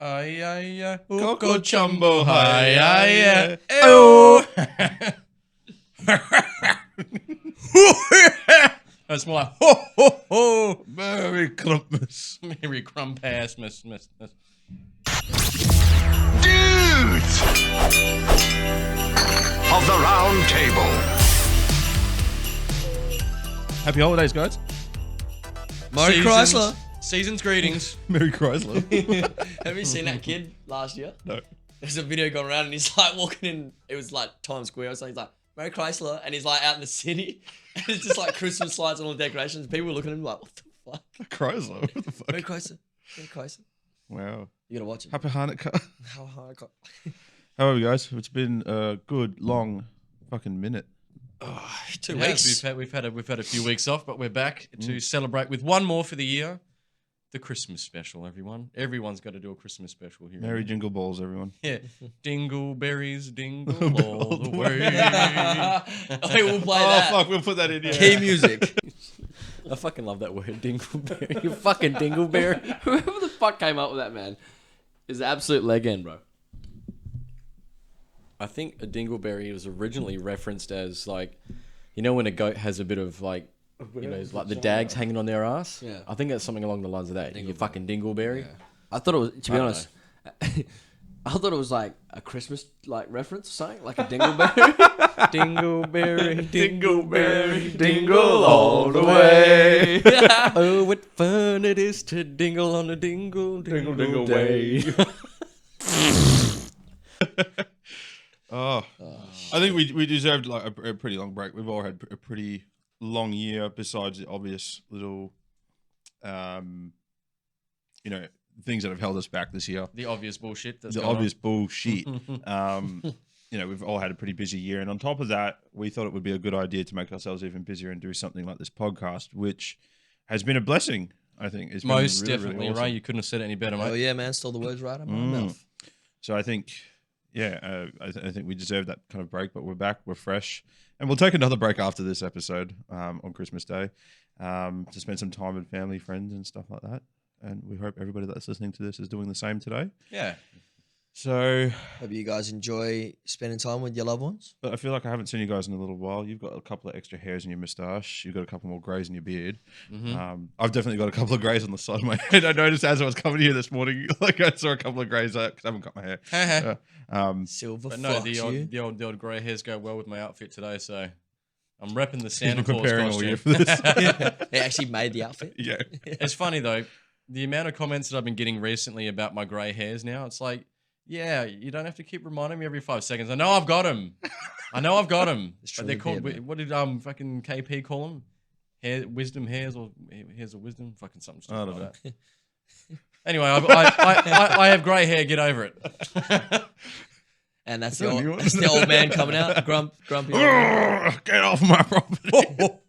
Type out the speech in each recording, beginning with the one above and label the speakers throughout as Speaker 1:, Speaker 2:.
Speaker 1: Ay, ay, ay.
Speaker 2: Coco Chumbo, hi,
Speaker 1: ay,
Speaker 2: hi,
Speaker 1: ay. That's more like, ho, ho, ho.
Speaker 2: Merry Christmas.
Speaker 1: Merry Crumpass, miss.
Speaker 3: Dudes of the round table.
Speaker 2: Happy holidays, guys.
Speaker 4: Murray Chrysler.
Speaker 1: Season's greetings.
Speaker 2: Merry Chrysler.
Speaker 4: Have you seen that kid last year?
Speaker 2: No.
Speaker 4: There's a video going around and he's like walking in, it was like Times Square or something. He's like, Murray Chrysler. And he's like out in the city. And it's just like Christmas lights and all the decorations. People are looking at him like, what the fuck?
Speaker 2: Chrysler. What the fuck?
Speaker 4: Murray Chrysler. Murray Chrysler.
Speaker 2: Wow.
Speaker 4: You gotta watch it.
Speaker 2: Happy Hanukkah.
Speaker 4: How
Speaker 2: How are you guys? It's been a good long fucking minute.
Speaker 4: 2
Speaker 1: It
Speaker 4: weeks.
Speaker 1: has. We've had a few weeks off, but we're back to celebrate with one more for the year. The Christmas special, everyone. Everyone's got to do a Christmas special here.
Speaker 2: Merry Jingle Balls, everyone.
Speaker 1: Yeah. Dingleberries dingle all the way.
Speaker 4: Okay, we'll play
Speaker 2: Oh,
Speaker 4: that.
Speaker 2: fuck. We'll put that in here.
Speaker 4: Key music.
Speaker 5: I fucking love that word, dingleberry. You fucking dingleberry. Whoever the fuck came up with that, man, is an absolute legend, bro. I think a dingleberry was originally referenced as like, you know, when a goat has a bit of like, you know, like the dags hanging on their ass.
Speaker 4: Yeah.
Speaker 5: I think that's something along the lines of that. You fucking dingleberry.
Speaker 4: I thought it was, to be
Speaker 5: I don't
Speaker 4: honest, I thought it was like a Christmas like reference or something, like a dingleberry.
Speaker 5: Dingleberry,
Speaker 4: Dingleberry,
Speaker 5: dingle all the way. Oh, what fun it is to dingle on a dingle day.
Speaker 2: Oh, I think we deserved like a pretty long break. We've all had a pretty long year, besides the obvious little, you know, things that have held us back this year.
Speaker 1: The obvious bullshit. That's
Speaker 2: The
Speaker 1: going
Speaker 2: obvious bullshit. You know, we've all had a pretty busy year, and on top of that, we thought it would be a good idea to make ourselves even busier and do something like this podcast, which has been a blessing. I think it's
Speaker 1: on.
Speaker 2: been
Speaker 1: Most
Speaker 2: really,
Speaker 1: definitely,
Speaker 2: really awesome.
Speaker 1: right? You couldn't have said it any better, mate.
Speaker 4: Oh yeah, man, stole the words right out of my mouth.
Speaker 2: So I think, yeah, I think we deserve that kind of break, but we're back, we're fresh, and we'll take another break after this episode on Christmas Day to spend some time with family, friends, and stuff like that. And we hope everybody that's listening to this is doing the same today.
Speaker 1: Yeah.
Speaker 2: So,
Speaker 4: Hope you guys enjoy spending time with your loved ones.
Speaker 2: but I feel like I haven't seen you guys in a little while. You've got a couple of extra hairs in your moustache. You've got a couple more greys in your beard. I've definitely got a couple of greys on the side of my head. I noticed as I was coming here this morning, like I saw a couple of greys because I haven't cut my hair.
Speaker 4: Silver
Speaker 1: But no,
Speaker 4: fox,
Speaker 1: the
Speaker 4: you.
Speaker 1: old grey hairs go well with my outfit today, so I'm repping the
Speaker 2: He's
Speaker 1: Santa
Speaker 2: been
Speaker 1: Claus
Speaker 2: preparing all
Speaker 1: costume.
Speaker 2: year for this.
Speaker 4: They actually made the outfit.
Speaker 2: Yeah.
Speaker 1: It's funny though, the amount of comments that I've been getting recently about my grey hairs now, it's like, yeah, you don't have to keep reminding me every 5 seconds. I know I've got them. But they're called, what did fucking KP call them? Hairs or wisdom? Fucking something
Speaker 2: I
Speaker 1: stupid
Speaker 2: don't
Speaker 1: like that. Anyway, I have grey hair. Get over it.
Speaker 4: And that's
Speaker 2: that a new one?
Speaker 4: that's the old man coming out, grumpy. Old man.
Speaker 2: Get off my property.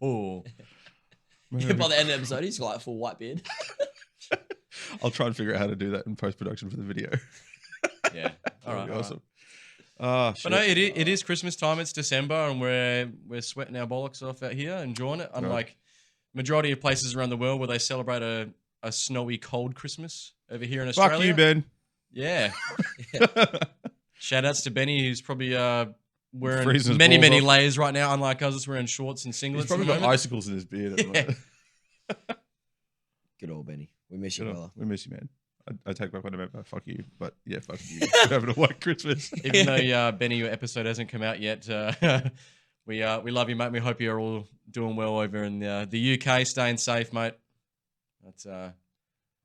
Speaker 1: Oh.
Speaker 4: Yeah, by the end of the episode, he's got like a full white beard.
Speaker 2: I'll try and figure out how to do that in post-production for the video.
Speaker 1: Yeah. All right.
Speaker 2: That'd be
Speaker 1: all
Speaker 2: awesome.
Speaker 1: right.
Speaker 2: Oh,
Speaker 1: But no, it is Christmas time. It's December, and we're sweating our bollocks off out here, enjoying it. Unlike majority of places around the world where they celebrate a snowy, cold Christmas, over here in Australia.
Speaker 2: Fuck you, Ben.
Speaker 1: Yeah. Shout outs to Benny, who's probably wearing
Speaker 2: Freezing his
Speaker 1: many
Speaker 2: balls off.
Speaker 1: layers right now. Unlike us, wearing shorts and singlets.
Speaker 2: He's probably
Speaker 1: at the
Speaker 2: got
Speaker 1: moment.
Speaker 2: icicles in his beard. At the moment.
Speaker 4: Good old Benny. We miss you,
Speaker 2: Good on-
Speaker 4: brother.
Speaker 2: We miss you, man. I take back what I meant by fuck you, but yeah, fuck you. We're having a white Christmas.
Speaker 1: Even though Benny, your episode hasn't come out yet, we love you, mate. We hope you're all doing well over in the UK, staying safe, mate. That's I'm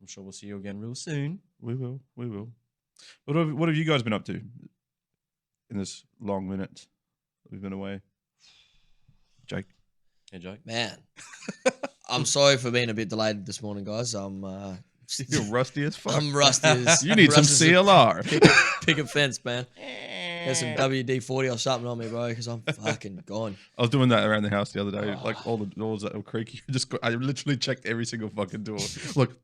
Speaker 1: sure we'll see you again real soon.
Speaker 2: We will. What have you guys been up to in this long minute that we've been away? Jake?
Speaker 1: Hey, Jake.
Speaker 4: Man, I'm sorry for being a bit delayed this morning, guys.
Speaker 2: You're rusty as fuck.
Speaker 4: I'm rusty as
Speaker 2: You need some
Speaker 4: rusty as a
Speaker 2: CLR.
Speaker 4: picket fence, man. There's some WD-40 or something on me, bro, because I'm fucking gone.
Speaker 2: I was doing that around the house the other day. Like all the doors that were creaky. I literally checked every single fucking door. Look.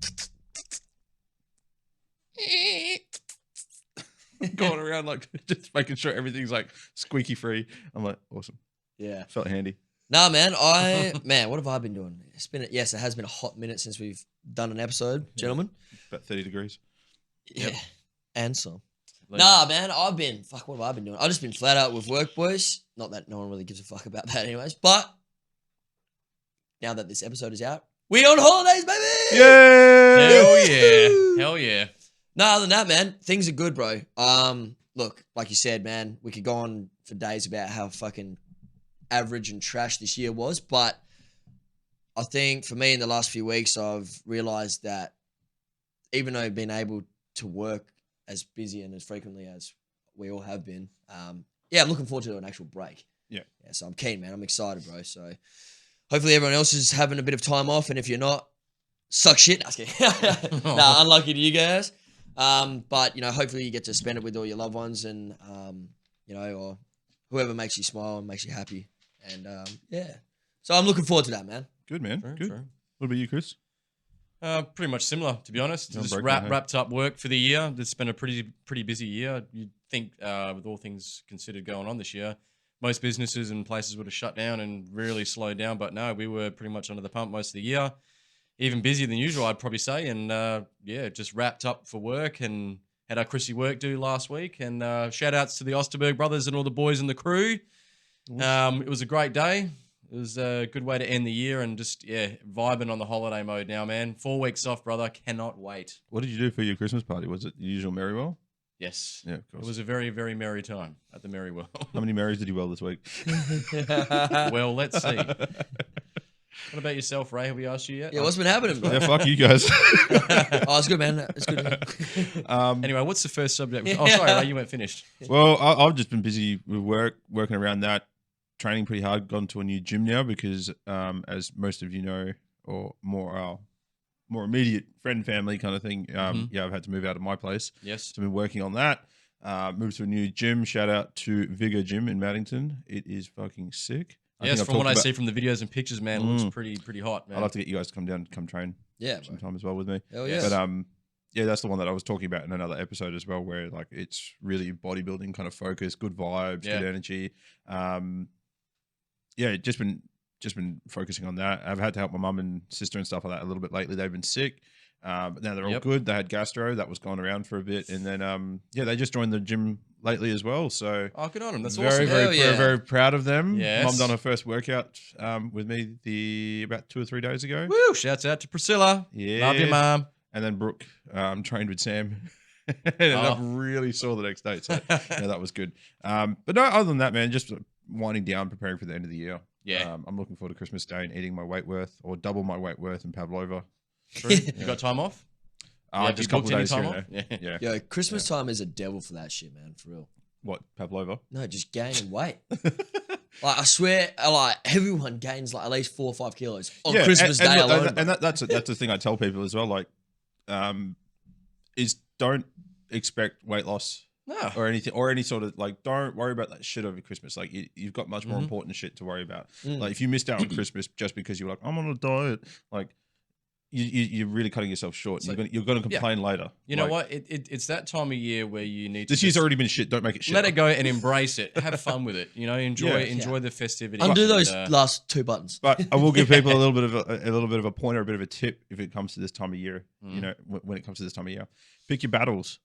Speaker 2: Going around like just making sure everything's like squeaky free. I'm like, awesome.
Speaker 4: Yeah.
Speaker 2: Felt handy.
Speaker 4: Nah, man. What have I been doing? It has been a hot minute since we've done an episode, gentlemen.
Speaker 2: About 30 degrees.
Speaker 4: Yeah. And some.
Speaker 1: Like,
Speaker 4: Nah, man, what have I been doing? I've just been flat out with work, boys. Not that no one really gives a fuck about that anyways, but now that this episode is out, we on holidays, baby!
Speaker 2: Yeah.
Speaker 1: Hell yeah.
Speaker 4: No, other than that, man, things are good, bro. Look, like you said, man, we could go on for days about how fucking average and trash this year was, but I think for me in the last few weeks, I've realized that even though I've been able to work as busy and as frequently as we all have been, I'm looking forward to an actual break.
Speaker 2: Yeah.
Speaker 4: So I'm keen, man. I'm excited, bro. So hopefully everyone else is having a bit of time off, and if you're not, suck shit. No, I was kidding. Nah, unlucky to you guys. But hopefully you get to spend it with all your loved ones, and or whoever makes you smile and makes you happy. And so I'm looking forward to that, man.
Speaker 2: Good, man.
Speaker 1: True,
Speaker 2: Good.
Speaker 1: true.
Speaker 2: What about you, Chris?
Speaker 1: Pretty much similar, to be honest.
Speaker 2: Don't
Speaker 1: Just
Speaker 2: break my heart.
Speaker 1: wrapped up work for the year. It's been a pretty busy year. You'd think, with all things considered going on this year, most businesses and places would have shut down and really slowed down. But no, we were pretty much under the pump most of the year. Even busier than usual, I'd probably say. And just wrapped up for work and had our Chrissy work do last week. And shout outs to the Osterberg brothers and all the boys in the crew. It was a great day. It was a good way to end the year and just, vibing on the holiday mode now, man. 4 weeks off, brother. Cannot wait.
Speaker 2: What did you do for your Christmas party? Was it the usual Merrywell?
Speaker 1: Yes.
Speaker 2: Yeah, of course.
Speaker 1: It was a very, very merry time at the Merrywell.
Speaker 2: How many Marys did you well this week?
Speaker 1: Well, let's see. What about yourself, Ray? Have we asked you yet?
Speaker 4: Yeah, what's been happening, bro?
Speaker 2: Yeah, fuck you guys.
Speaker 4: Oh, it's good, man. It's good.
Speaker 1: Anyway, what's the first subject? Oh, sorry, Ray, you weren't finished.
Speaker 2: Well, I've just been busy with work, working around that, training pretty hard. Gone to a new gym now because, as most of you know, or more immediate friend family kind of thing. I've had to move out of my place.
Speaker 1: Yes.
Speaker 2: So I've been working on that. Moved to a new gym. Shout out to Vigor Gym in Maddington. It is fucking sick.
Speaker 1: Yes, from what I see from the videos and pictures, man, it looks pretty hot, man.
Speaker 2: I'd love to get you guys to come down, come train
Speaker 4: Yeah,
Speaker 2: sometime as well with me.
Speaker 4: Hell yeah.
Speaker 2: But that's the one that I was talking about in another episode as well, where like it's really bodybuilding kind of focus, good vibes, good energy. Just been focusing on that. I've had to help my mum and sister and stuff like that a little bit lately. They've been sick, but now they're all good. They had gastro that was going around for a bit, and then they just joined the gym lately as well. So
Speaker 1: good on them. That's
Speaker 2: very,
Speaker 1: awesome.
Speaker 2: very proud of them.
Speaker 1: Yes.
Speaker 2: Mum done her first workout with me about 2 or 3 days ago.
Speaker 1: Woo! Shouts out to Priscilla.
Speaker 2: Yeah,
Speaker 1: Love you, Mum.
Speaker 2: And then Brooke trained with Sam. And ended up really sore the next day. So that was good. But no, other than that, man, just winding down, preparing for the end of the year.
Speaker 1: Yeah.
Speaker 2: I'm looking forward to Christmas Day and eating my weight worth or double my weight worth in Pavlova.
Speaker 1: True. You got time off?
Speaker 2: Just a couple of days here
Speaker 1: off?
Speaker 2: and there. Yeah.
Speaker 4: Yo, Christmas time is a devil for that shit, man. For real.
Speaker 2: What, Pavlova?
Speaker 4: No, just gaining weight. Like I swear, like everyone gains like at least 4 or 5 kilos on Christmas Day
Speaker 2: look,
Speaker 4: alone.
Speaker 2: And that's the thing I tell people as well. Like, is don't expect weight loss.
Speaker 1: No.
Speaker 2: Or anything, or any sort of like, don't worry about that shit over Christmas. Like, you've got much more important shit to worry about. Like, if you missed out on Christmas just because you were like, I'm on a diet, like, you're really cutting yourself short.
Speaker 1: So,
Speaker 2: you're going to complain later.
Speaker 1: You know what? It's that time of year where you need to.
Speaker 2: This year's already been shit. Don't make it shit.
Speaker 1: Let it go and embrace it. Have fun with it. You know, enjoy the festivities.
Speaker 4: Undo those last 2 buttons.
Speaker 2: But I will give people a little bit of a pointer, a bit of a tip if it comes to this time of year. You know, when it comes to this time of year, pick your battles.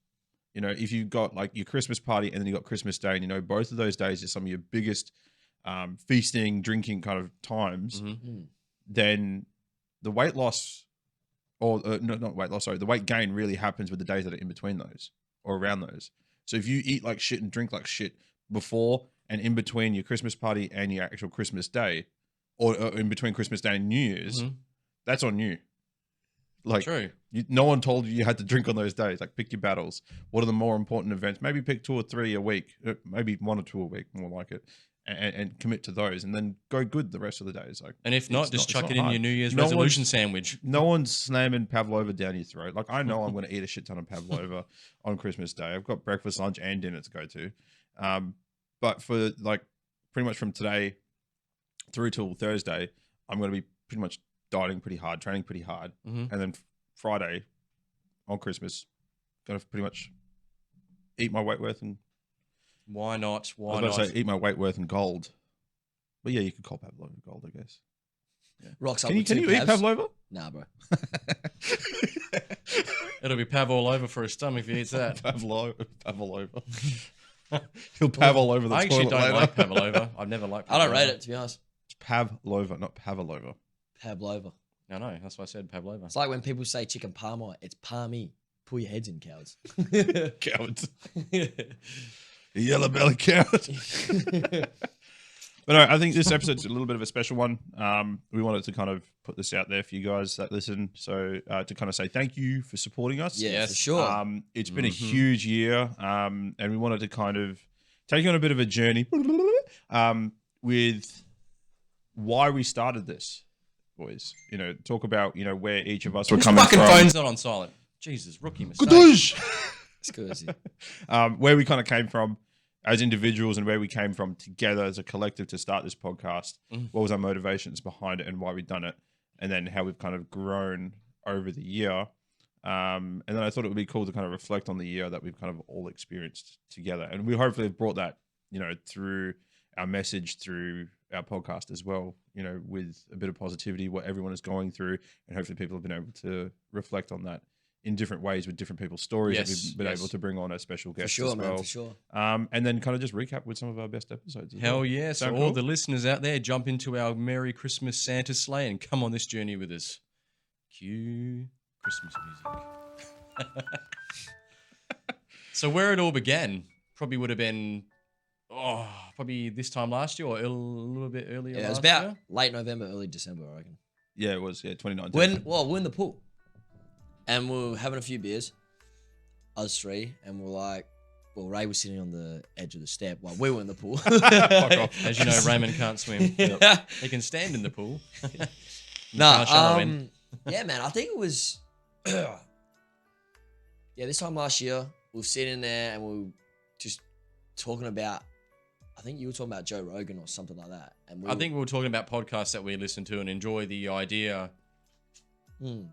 Speaker 2: You know, if you've got like your Christmas party and then you got Christmas Day, and you know both of those days are some of your biggest feasting, drinking kind of times, then the weight loss. Or not weight loss, sorry. The weight gain really happens with the days that are in between those or around those. So if you eat like shit and drink like shit before and in between your Christmas party and your actual Christmas Day, or in between Christmas Day and New Year's, that's on you. Like,
Speaker 1: true.
Speaker 2: No one told you had to drink on those days. Like, pick your battles. What are the more important events? Maybe pick 2 or 3 a week. Maybe 1 or 2 a week, more like it. And commit to those, and then go good the rest of the days. Like,
Speaker 1: and if not, just chuck it in
Speaker 2: hard.
Speaker 1: your New Year's resolution sandwich.
Speaker 2: No one's slamming Pavlova down your throat. Like, I know I'm going to eat a shit ton of Pavlova on Christmas Day. I've got breakfast, lunch, and dinner to go to. But for like pretty much from today through till Thursday, I'm going to be pretty much dieting pretty hard, training pretty hard, and then Friday on Christmas, going to pretty much eat my weight worth and.
Speaker 1: Why not?
Speaker 2: I was about to say eat my weight worth in gold, but yeah, you could call Pavlova gold, I guess. Yeah.
Speaker 4: Rocks up.
Speaker 2: Can you eat Pavlova?
Speaker 4: Nah, bro.
Speaker 1: It'll be Pav all over for his stomach if he eats that.
Speaker 2: Pavlova. He'll Pav all over the
Speaker 1: I actually
Speaker 2: toilet
Speaker 1: don't
Speaker 2: later.
Speaker 1: like pavlova. I've never liked pavlova.
Speaker 4: I don't rate it, to be honest.
Speaker 2: It's Pavlova, not Pavlova.
Speaker 4: Pavlova.
Speaker 1: No, that's why I said pavlova.
Speaker 4: It's like when people say chicken parma, it's palmy. Pull your heads in, cowards.
Speaker 2: Cowards. Yellow belly coward. But no, I think this episode's a little bit of a special one. We wanted to kind of put this out there for you guys that listen. So to kind of say thank you for supporting us.
Speaker 4: Yeah,
Speaker 1: Yes.
Speaker 4: for sure.
Speaker 2: It's been a huge year, and we wanted to kind of take you on a bit of a journey with why we started this, boys. You know, talk about where each of us were coming
Speaker 1: Fucking
Speaker 2: from.
Speaker 1: phone's not on silent. Jesus, rookie mistake.
Speaker 4: It's good.
Speaker 2: Where we kind of came from as individuals and where we came from together as a collective to start this podcast. What was our motivations behind it and why we've done it, and then how we've kind of grown over the year. And then I thought it would be cool to kind of reflect on the year that we've kind of all experienced together. And we hopefully have brought that, through our message, through our podcast as well, with a bit of positivity, what everyone is going through. And hopefully people have been able to reflect on that in different ways with different people's stories that we've been able to bring on as special guests as well.
Speaker 4: For sure.
Speaker 2: And then kind of just recap with some of our best episodes. As
Speaker 1: Hell
Speaker 2: well.
Speaker 1: yeah. So
Speaker 2: Sound
Speaker 1: all
Speaker 2: cool?
Speaker 1: the listeners out there, jump into our Merry Christmas Santa sleigh and come on this journey with us. Cue Christmas music. So where it all began probably would have been, probably this time last year or a little bit earlier.
Speaker 4: Yeah, it was
Speaker 1: last
Speaker 4: about
Speaker 1: year.
Speaker 4: late November, early December, I reckon.
Speaker 2: Yeah, it was. Yeah, 2019.
Speaker 4: We're in the pool. And we were having a few beers, us three, and we're like, Ray was sitting on the edge of the step while we were in the pool.
Speaker 2: Fuck off.
Speaker 1: As you know, Raymond can't swim.
Speaker 4: Yeah.
Speaker 1: He can stand in the pool.
Speaker 4: Nah,
Speaker 1: Can't shallow in.
Speaker 4: yeah, man, I think it was, this time last year, we were sitting there and we were just talking about, I think you were talking about Joe Rogan or something like that. And
Speaker 1: I think we were talking about podcasts that we listen to and enjoy the idea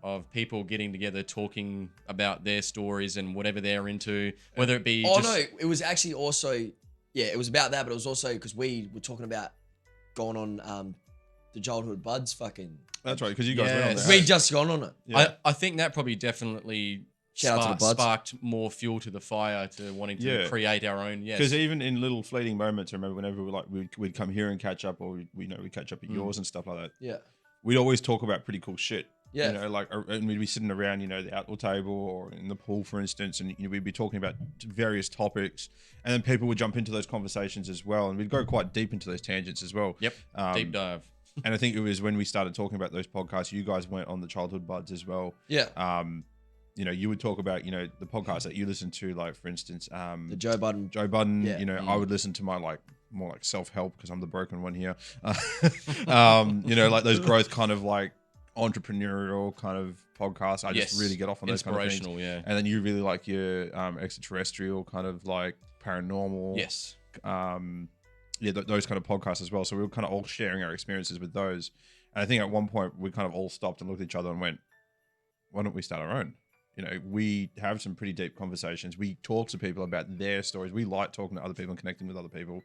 Speaker 1: of people getting together, talking about their stories and whatever they're into, whether it be.
Speaker 4: It was actually also, it was about that, but it was also because we were talking about going on the Childhood Buds fucking.
Speaker 2: That's right, because you guys went on
Speaker 1: Yes.
Speaker 2: there.
Speaker 4: We'd just gone on it.
Speaker 2: Yeah.
Speaker 1: I think that probably definitely
Speaker 4: Shout out to the Buds.
Speaker 1: sparked more fuel to the fire to wanting to create our own. Yes,
Speaker 2: Because even in little fleeting moments, I remember whenever we'd come here and catch up, or we'd catch up at yours and stuff like that.
Speaker 4: Yeah.
Speaker 2: We'd always talk about pretty cool shit.
Speaker 4: Yeah.
Speaker 2: And we'd be sitting around, the outdoor table or in the pool, for instance, and we'd be talking about various topics, and then people would jump into those conversations as well, and we'd go quite deep into those tangents as well.
Speaker 1: Yep. Deep dive.
Speaker 2: And I think it was when we started talking about those podcasts, you guys went on the Childhood Buds as well.
Speaker 4: Yeah.
Speaker 2: You would talk about, the podcasts that you listen to, like, for instance,
Speaker 4: The Joe Budden.
Speaker 2: Joe Budden,
Speaker 4: Yeah.
Speaker 2: I would listen to my more like self-help because I'm the broken one here. Like those growth kind of like entrepreneurial kind of podcasts. I just really get off on those kind of things.
Speaker 1: Inspirational, yeah.
Speaker 2: And then you really like your extraterrestrial kind of like paranormal.
Speaker 1: Yes.
Speaker 2: Those kind of podcasts as well. So we were kind of all sharing our experiences with those. And I think at one point we kind of all stopped and looked at each other and went, why don't we start our own? We have some pretty deep conversations. We talk to people about their stories. We like talking to other people and connecting with other people.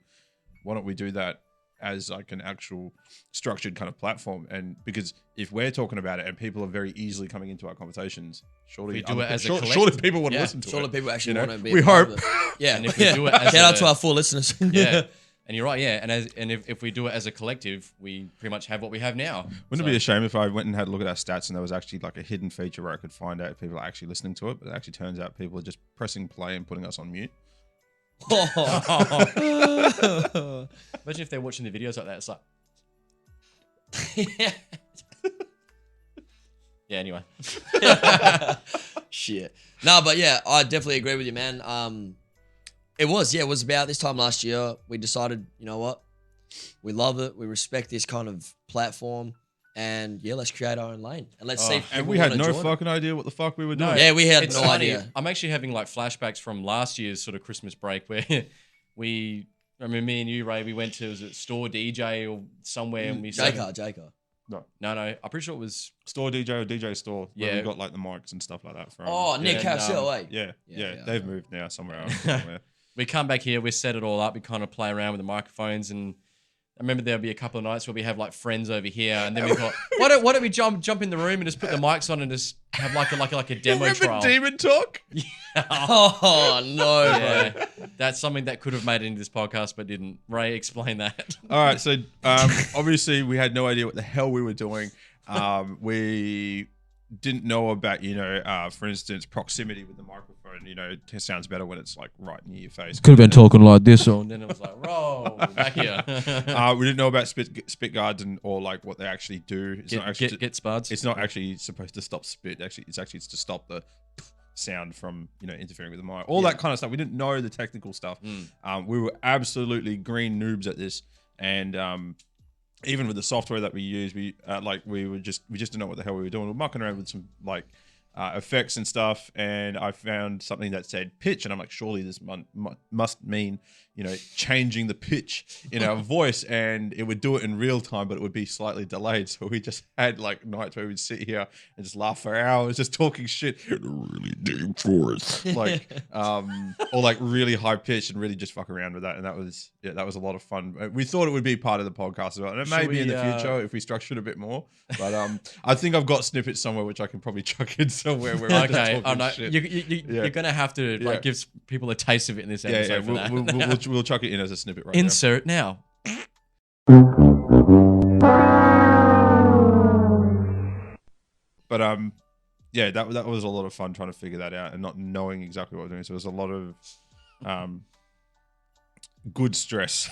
Speaker 2: Why don't we do that as like an actual structured kind of platform? And because if we're talking about it and people are very easily coming into our conversations, surely
Speaker 1: do it as a
Speaker 2: surely
Speaker 1: collective.
Speaker 2: people want to
Speaker 1: Yeah.
Speaker 2: listen to
Speaker 4: Surely
Speaker 2: it.
Speaker 4: people actually want to be.
Speaker 2: We
Speaker 4: a part
Speaker 2: hope.
Speaker 4: of it. Yeah.
Speaker 1: And if we do it as
Speaker 4: Shout out
Speaker 1: a-
Speaker 4: to our 4 listeners.
Speaker 1: Yeah. And you're right, yeah. And if we do it as a collective, we pretty much have what we have now.
Speaker 2: Wouldn't it be a shame if I went and had a look at our stats and there was actually like a hidden feature where I could find out if people are actually listening to it, but it actually turns out people are just pressing play and putting us on mute.
Speaker 1: Imagine if they're watching the videos like that. It's like, yeah. Anyway,
Speaker 4: Shit. No, but yeah, I definitely agree with you, man. It was about this time last year. We decided, you know what? We love it. We respect this kind of platform. And yeah, let's create our own lane. And let's see if
Speaker 2: And
Speaker 4: people
Speaker 2: we had
Speaker 4: wanna
Speaker 2: no
Speaker 4: join it.
Speaker 2: fucking idea what the fuck we were doing.
Speaker 4: Yeah, we had
Speaker 1: it's
Speaker 4: no
Speaker 1: funny.
Speaker 4: idea.
Speaker 1: I'm actually having like flashbacks from last year's sort of Christmas break where I remember me and you, Ray, we went to, was it Store DJ or somewhere and we
Speaker 4: Jaker.
Speaker 1: No, I'm pretty sure it was.
Speaker 2: Store DJ or DJ Store. Where
Speaker 1: Yeah.
Speaker 2: we got like the mics and stuff like that from.
Speaker 4: Oh, Nick
Speaker 1: and,
Speaker 4: Carousel, eh?
Speaker 2: Yeah.
Speaker 4: Yeah,
Speaker 2: They've moved now somewhere else. Somewhere.
Speaker 1: We come back here, we set it all up, we kind of play around with the microphones and remember there'll be a couple of nights where we have like friends over here, and then we thought, why don't we jump in the room and just put the mics on and just have like a demo
Speaker 2: Remember
Speaker 1: trial?
Speaker 2: Demon Talk?
Speaker 4: Oh no,
Speaker 1: Yeah,
Speaker 4: bro.
Speaker 1: that's something that could have made it into this podcast, but didn't. Ray, explain that.
Speaker 2: All right, so obviously we had no idea what the hell we were doing. We didn't know about, for instance, proximity with the microphone. It sounds better when it's like right near your face.
Speaker 1: Could have been talking like this, and then it was like, roll back here.
Speaker 2: We didn't know about spit guards or like what they actually do. It's not actually
Speaker 1: Get spuds.
Speaker 2: It's not actually supposed to stop spit. Actually, it's to stop the sound from interfering with the mic. All that kind of stuff. We didn't know the technical stuff. We were absolutely green noobs at this, and even with the software that we use, we just didn't know what the hell we were doing. We were mucking around with some effects and stuff, and I found something that said pitch, and I'm like, surely this must mean changing the pitch in our voice, and it would do it in real time, but it would be slightly delayed. So we just had like nights where we'd sit here and just laugh for hours, just talking shit in a really deep voice, like or like really high pitch, and really just fuck around with that. And that was a lot of fun. We thought it would be part of the podcast as well, and it may be in the future if we structure it a bit more. But I think I've got snippets somewhere which I can probably chuck in somewhere where we're just talking shit.
Speaker 1: You're gonna have to like give people a taste of it in this episode. For that.
Speaker 2: We'll chuck it in as a snippet right
Speaker 1: Insert now.
Speaker 2: But that was a lot of fun trying to figure that out and not knowing exactly what we're doing. So there's a lot of good stress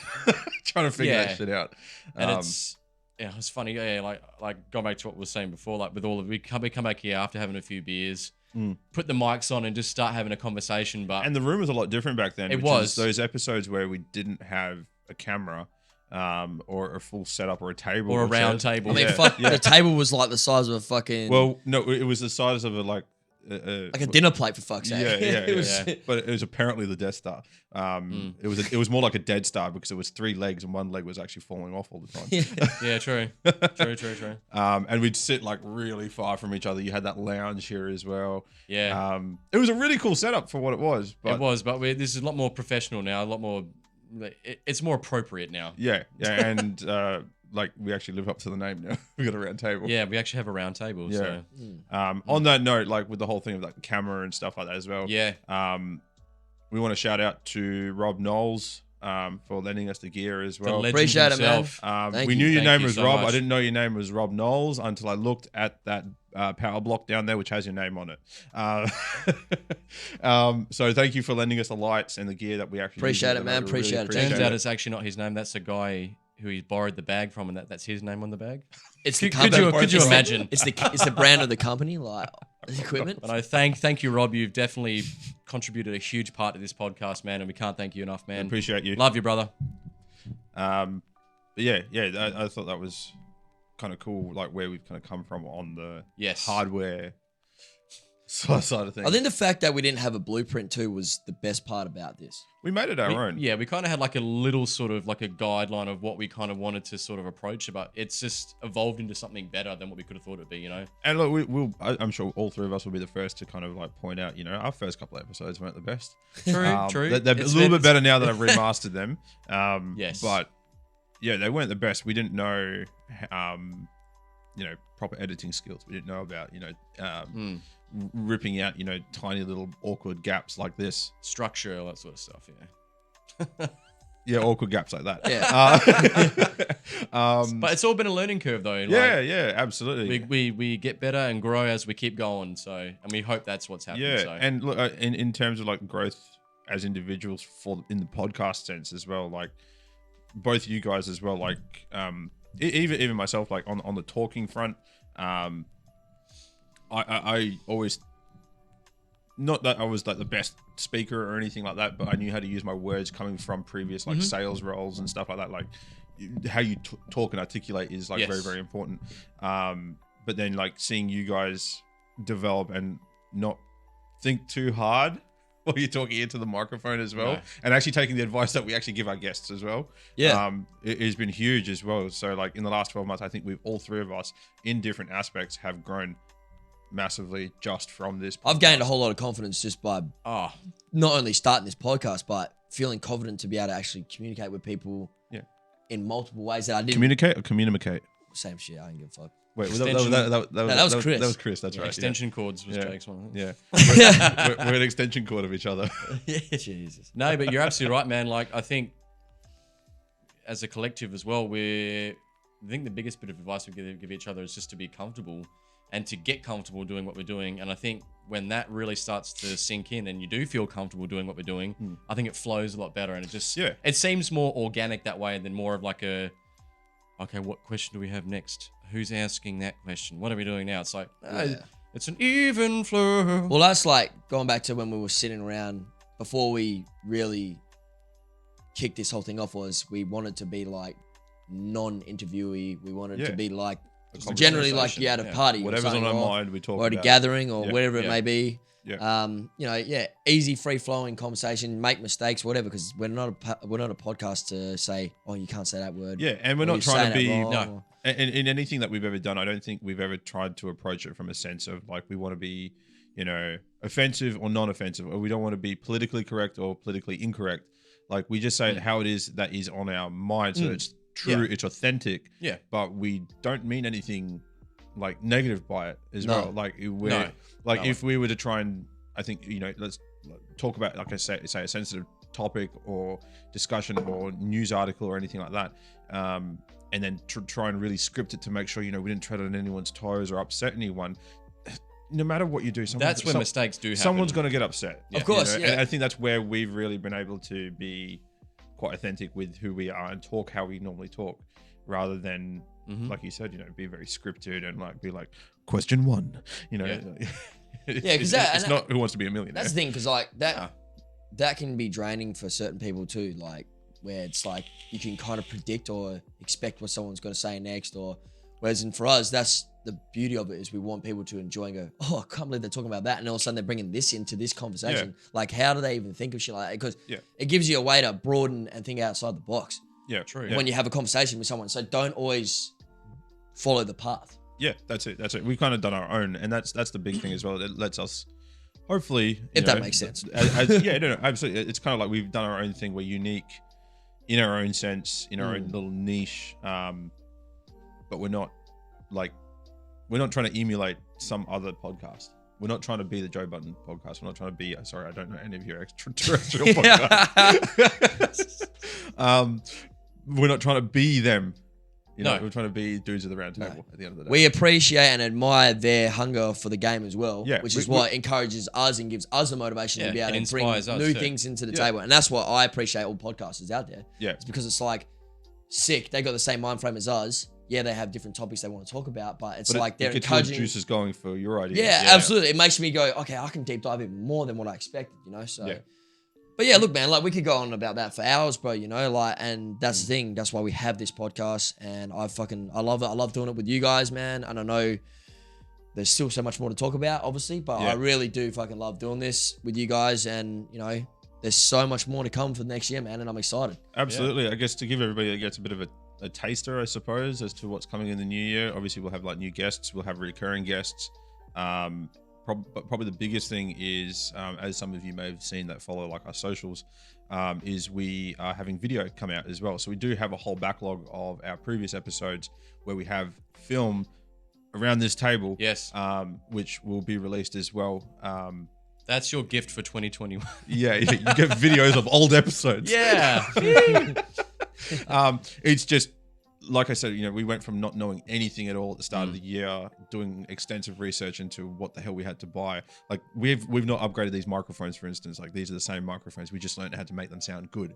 Speaker 2: trying to figure that shit out.
Speaker 1: And it's funny. Yeah, like going back to what we were saying before, like with all of we come back here after having a few beers, put the mics on and just start having a conversation. But
Speaker 2: and the room was a lot different back then.
Speaker 1: It was
Speaker 2: those episodes where we didn't have a camera. Or a full setup or a table
Speaker 1: or a round table.
Speaker 4: I mean, the table was like the size of a fucking.
Speaker 2: Well, no, it was the size of like
Speaker 4: a dinner plate for fuck's sake.
Speaker 2: Yeah. But it was apparently the Death Star. It was more like a Dead Star because it was 3 legs and one leg was actually falling off all the time.
Speaker 1: Yeah, true. True.
Speaker 2: And we'd sit like really far from each other. You had that lounge here as well.
Speaker 1: Yeah.
Speaker 2: It was a really cool setup for what it was. But
Speaker 1: this is a lot more professional now. A lot more. It's more appropriate now.
Speaker 2: Yeah, and like we actually live up to the name now. We got a round table.
Speaker 1: Yeah, we actually have a round table.
Speaker 2: Yeah.
Speaker 1: So.
Speaker 2: On that note, like with the whole thing of like the camera and stuff like that as well.
Speaker 1: Yeah.
Speaker 2: We want to shout out to Rob Knowles for lending us the gear as well.
Speaker 4: Appreciate it, man.
Speaker 2: We knew your name was
Speaker 1: so
Speaker 2: Rob.
Speaker 1: much.
Speaker 2: I didn't know your name was Rob Knowles until I looked at that power block down there, which has your name on it. So thank you for lending us the lights and the gear that we actually
Speaker 4: appreciate it, man. Appreciate it.
Speaker 1: Turns out it's actually not his name. That's the guy who he borrowed the bag from, and that's his name on the bag.
Speaker 4: It's the
Speaker 1: Could you imagine?
Speaker 4: It's the brand of the company, like the equipment.
Speaker 1: But I thank you, Rob. You've definitely contributed a huge part to this podcast, man, and we can't thank you enough, man.
Speaker 2: Appreciate you.
Speaker 1: Love you, brother.
Speaker 2: But I thought that was kind of cool, like where we've kind of come from on the hardware side of things.
Speaker 4: I think the fact that we didn't have a blueprint too was the best part about this.
Speaker 2: We made it our own.
Speaker 1: Yeah, we kind of had like a little sort of like a guideline of what we kind of wanted to sort of approach, but it's just evolved into something better than what we could have thought it'd be,
Speaker 2: And look, I'm sure all 3 of us will be the first to kind of like point out, our first couple of episodes weren't the best.
Speaker 1: True.
Speaker 2: They're a little bit better now that I've remastered them.
Speaker 1: Yes.
Speaker 2: But yeah, they weren't the best. We didn't know, proper editing skills. We didn't know about, ripping out, tiny little awkward gaps like this.
Speaker 1: Structure, all that sort of stuff, yeah.
Speaker 2: Yeah, awkward gaps like that.
Speaker 4: Yeah.
Speaker 1: But it's all been a learning curve, though.
Speaker 2: Yeah, absolutely.
Speaker 1: We get better and grow as we keep going. So, and we hope that's what's happening.
Speaker 2: Yeah,
Speaker 1: so.
Speaker 2: and look, in terms of like growth as individuals in the podcast sense as well, like both you guys as well, like even myself, like on the talking front, I always, not that I was like the best speaker or anything like that, but I knew how to use my words coming from previous like sales roles and stuff like that. Like how you talk and articulate is like very, very important. But then like seeing you guys develop and not think too hard while you're talking into the microphone as well, and actually taking the advice that we actually give our guests as well.
Speaker 4: Yeah.
Speaker 2: It has been huge as well. So like in the last 12 months, I think we've all 3 of us in different aspects have grown massively just from this podcast.
Speaker 4: I've gained a whole lot of confidence just by not only starting this podcast, but feeling confident to be able to actually communicate with people in multiple ways that I didn't.
Speaker 2: Communicate or communicate?
Speaker 4: Same shit. I don't give a fuck.
Speaker 2: Wait,
Speaker 1: Extension-
Speaker 4: that was Chris.
Speaker 2: That was Chris. That's right.
Speaker 1: Extension cords was
Speaker 2: Yeah.
Speaker 1: Jake's one.
Speaker 2: Yeah. We're an extension cord of each other.
Speaker 4: Jesus.
Speaker 1: No, but you're absolutely right, man. Like, I think as a collective as well, I think the biggest bit of advice we give each other is just to be comfortable and to get comfortable doing what we're doing. And I think when that really starts to sink in and you do feel comfortable doing what we're doing, I think it flows a lot better. And it just, it seems more organic that way than more of like okay, what question do we have next? Who's asking that question? What are we doing now? It's like, it's an even flow.
Speaker 4: Well, that's like going back to when we were sitting around before we really kicked this whole thing off. Was we wanted to be like non-interviewee. We wanted to be like generally like you at a party,
Speaker 2: whatever's on our mind, we talk
Speaker 4: or at a
Speaker 2: about
Speaker 4: gathering or whatever it
Speaker 2: Yeah.
Speaker 4: may be.
Speaker 2: Yeah.
Speaker 4: Easy, free flowing conversation, make mistakes, whatever. Because we're not a podcast to say, oh, you can't say that word.
Speaker 2: Yeah, and we're
Speaker 4: or
Speaker 2: not
Speaker 4: you're
Speaker 2: trying to
Speaker 4: saying
Speaker 2: be
Speaker 4: that wrong, or-
Speaker 2: in anything that we've ever done. I don't think we've ever tried to approach it from a sense of like we want to be, offensive or non-offensive, or we don't want to be politically correct or politically incorrect. Like we just say it how it is that is on our mind, so it's true, it's authentic.
Speaker 1: Yeah.
Speaker 2: But we don't mean anything like negative by it as well. Like if we were to try and, I think let's talk about, like I say a sensitive topic or discussion or news article or anything like that, and then try and really script it to make sure we didn't tread on anyone's toes or upset anyone. No matter what you do,
Speaker 1: that's when mistakes do happen.
Speaker 2: Someone's going to get upset.
Speaker 4: Of course,
Speaker 2: And I think that's where we've really been able to be quite authentic with who we are and talk how we normally talk, rather than like you said, be very scripted and like be like question one,
Speaker 4: because
Speaker 2: it's not Who Wants to Be a Millionaire.
Speaker 4: That's the thing, because like that can be draining for certain people too. Like where it's like you can kind of predict or expect what someone's going to say next, or whereas for us, that's the beauty of it, is we want people to enjoy and go, oh, I can't believe they're talking about that, and all of a sudden they're bringing this into this conversation. Like, how do they even think of shit like that? Because it gives you a way to broaden and think outside the box.
Speaker 2: Yeah, true.
Speaker 4: When you have a conversation with someone, so don't always follow the path.
Speaker 2: Yeah, that's it. We've kind of done our own, and that's the big thing as well. It lets us, hopefully,
Speaker 4: that makes sense.
Speaker 2: Absolutely. It's kind of like we've done our own thing. We're unique in our own sense, in our own little niche, but we're not trying to emulate some other podcast. We're not trying to be the Joe Budden podcast. We're not trying to be. Sorry, I don't know any of your extraterrestrial podcasts. We're not trying to be them. We're trying to be dudes at the round table at the end of the day.
Speaker 4: We appreciate and admire their hunger for the game as well, which is what encourages us and gives us the motivation to be able to bring new things into the table. And that's what I appreciate all podcasters out there.
Speaker 2: Yeah.
Speaker 4: It's because it's like sick. They got the same mind frame as us. Yeah, they have different topics they want to talk about, but it's like they're encouraging.
Speaker 2: Your juices going for your idea.
Speaker 4: Yeah, absolutely. It makes me go, okay, I can deep dive even more than what I expected, So. Yeah. But yeah, look, man, like we could go on about that for hours, bro, and that's the thing. That's why we have this podcast, and I love it. I love doing it with you guys, man. And I know there's still so much more to talk about, obviously, but I really do fucking love doing this with you guys, and, there's so much more to come for the next year, man, and I'm excited.
Speaker 2: Absolutely. Yeah. I guess to give everybody, I guess, a bit of a taster, I suppose, as to what's coming in the new year. Obviously, we'll have like new guests. We'll have recurring guests. Probably the biggest thing is, as some of you may have seen that follow like our socials, is we are having video come out as well. So we do have a whole backlog of our previous episodes where we have film around this table.
Speaker 1: Yes.
Speaker 2: Which will be released as well.
Speaker 1: That's your gift for 2021.
Speaker 2: Yeah, you get videos of old episodes.
Speaker 1: Yeah.
Speaker 2: It's just, like I said, we went from not knowing anything at all at the start of the year, doing extensive research into what the hell we had to buy. Like we've not upgraded these microphones, for instance. Like these are the same microphones. We just learned how to make them sound good.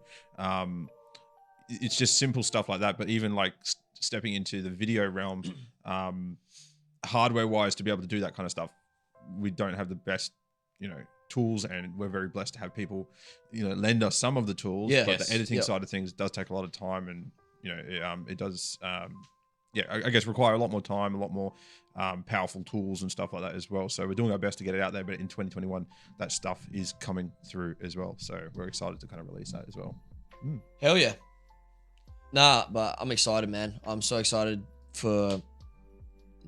Speaker 2: It's just simple stuff like that. But even like stepping into the video realm, hardware wise, to be able to do that kind of stuff, we don't have the best, tools, and we're very blessed to have people, lend us some of the tools.
Speaker 4: Yeah.
Speaker 2: But the editing side of things does take a lot of time, and it does, I guess require a lot more time, a lot more powerful tools and stuff like that as well. So we're doing our best to get it out there, but in 2021, that stuff is coming through as well. So we're excited to kind of release that as well.
Speaker 4: Hell yeah. Nah, but I'm excited, man. I'm so excited for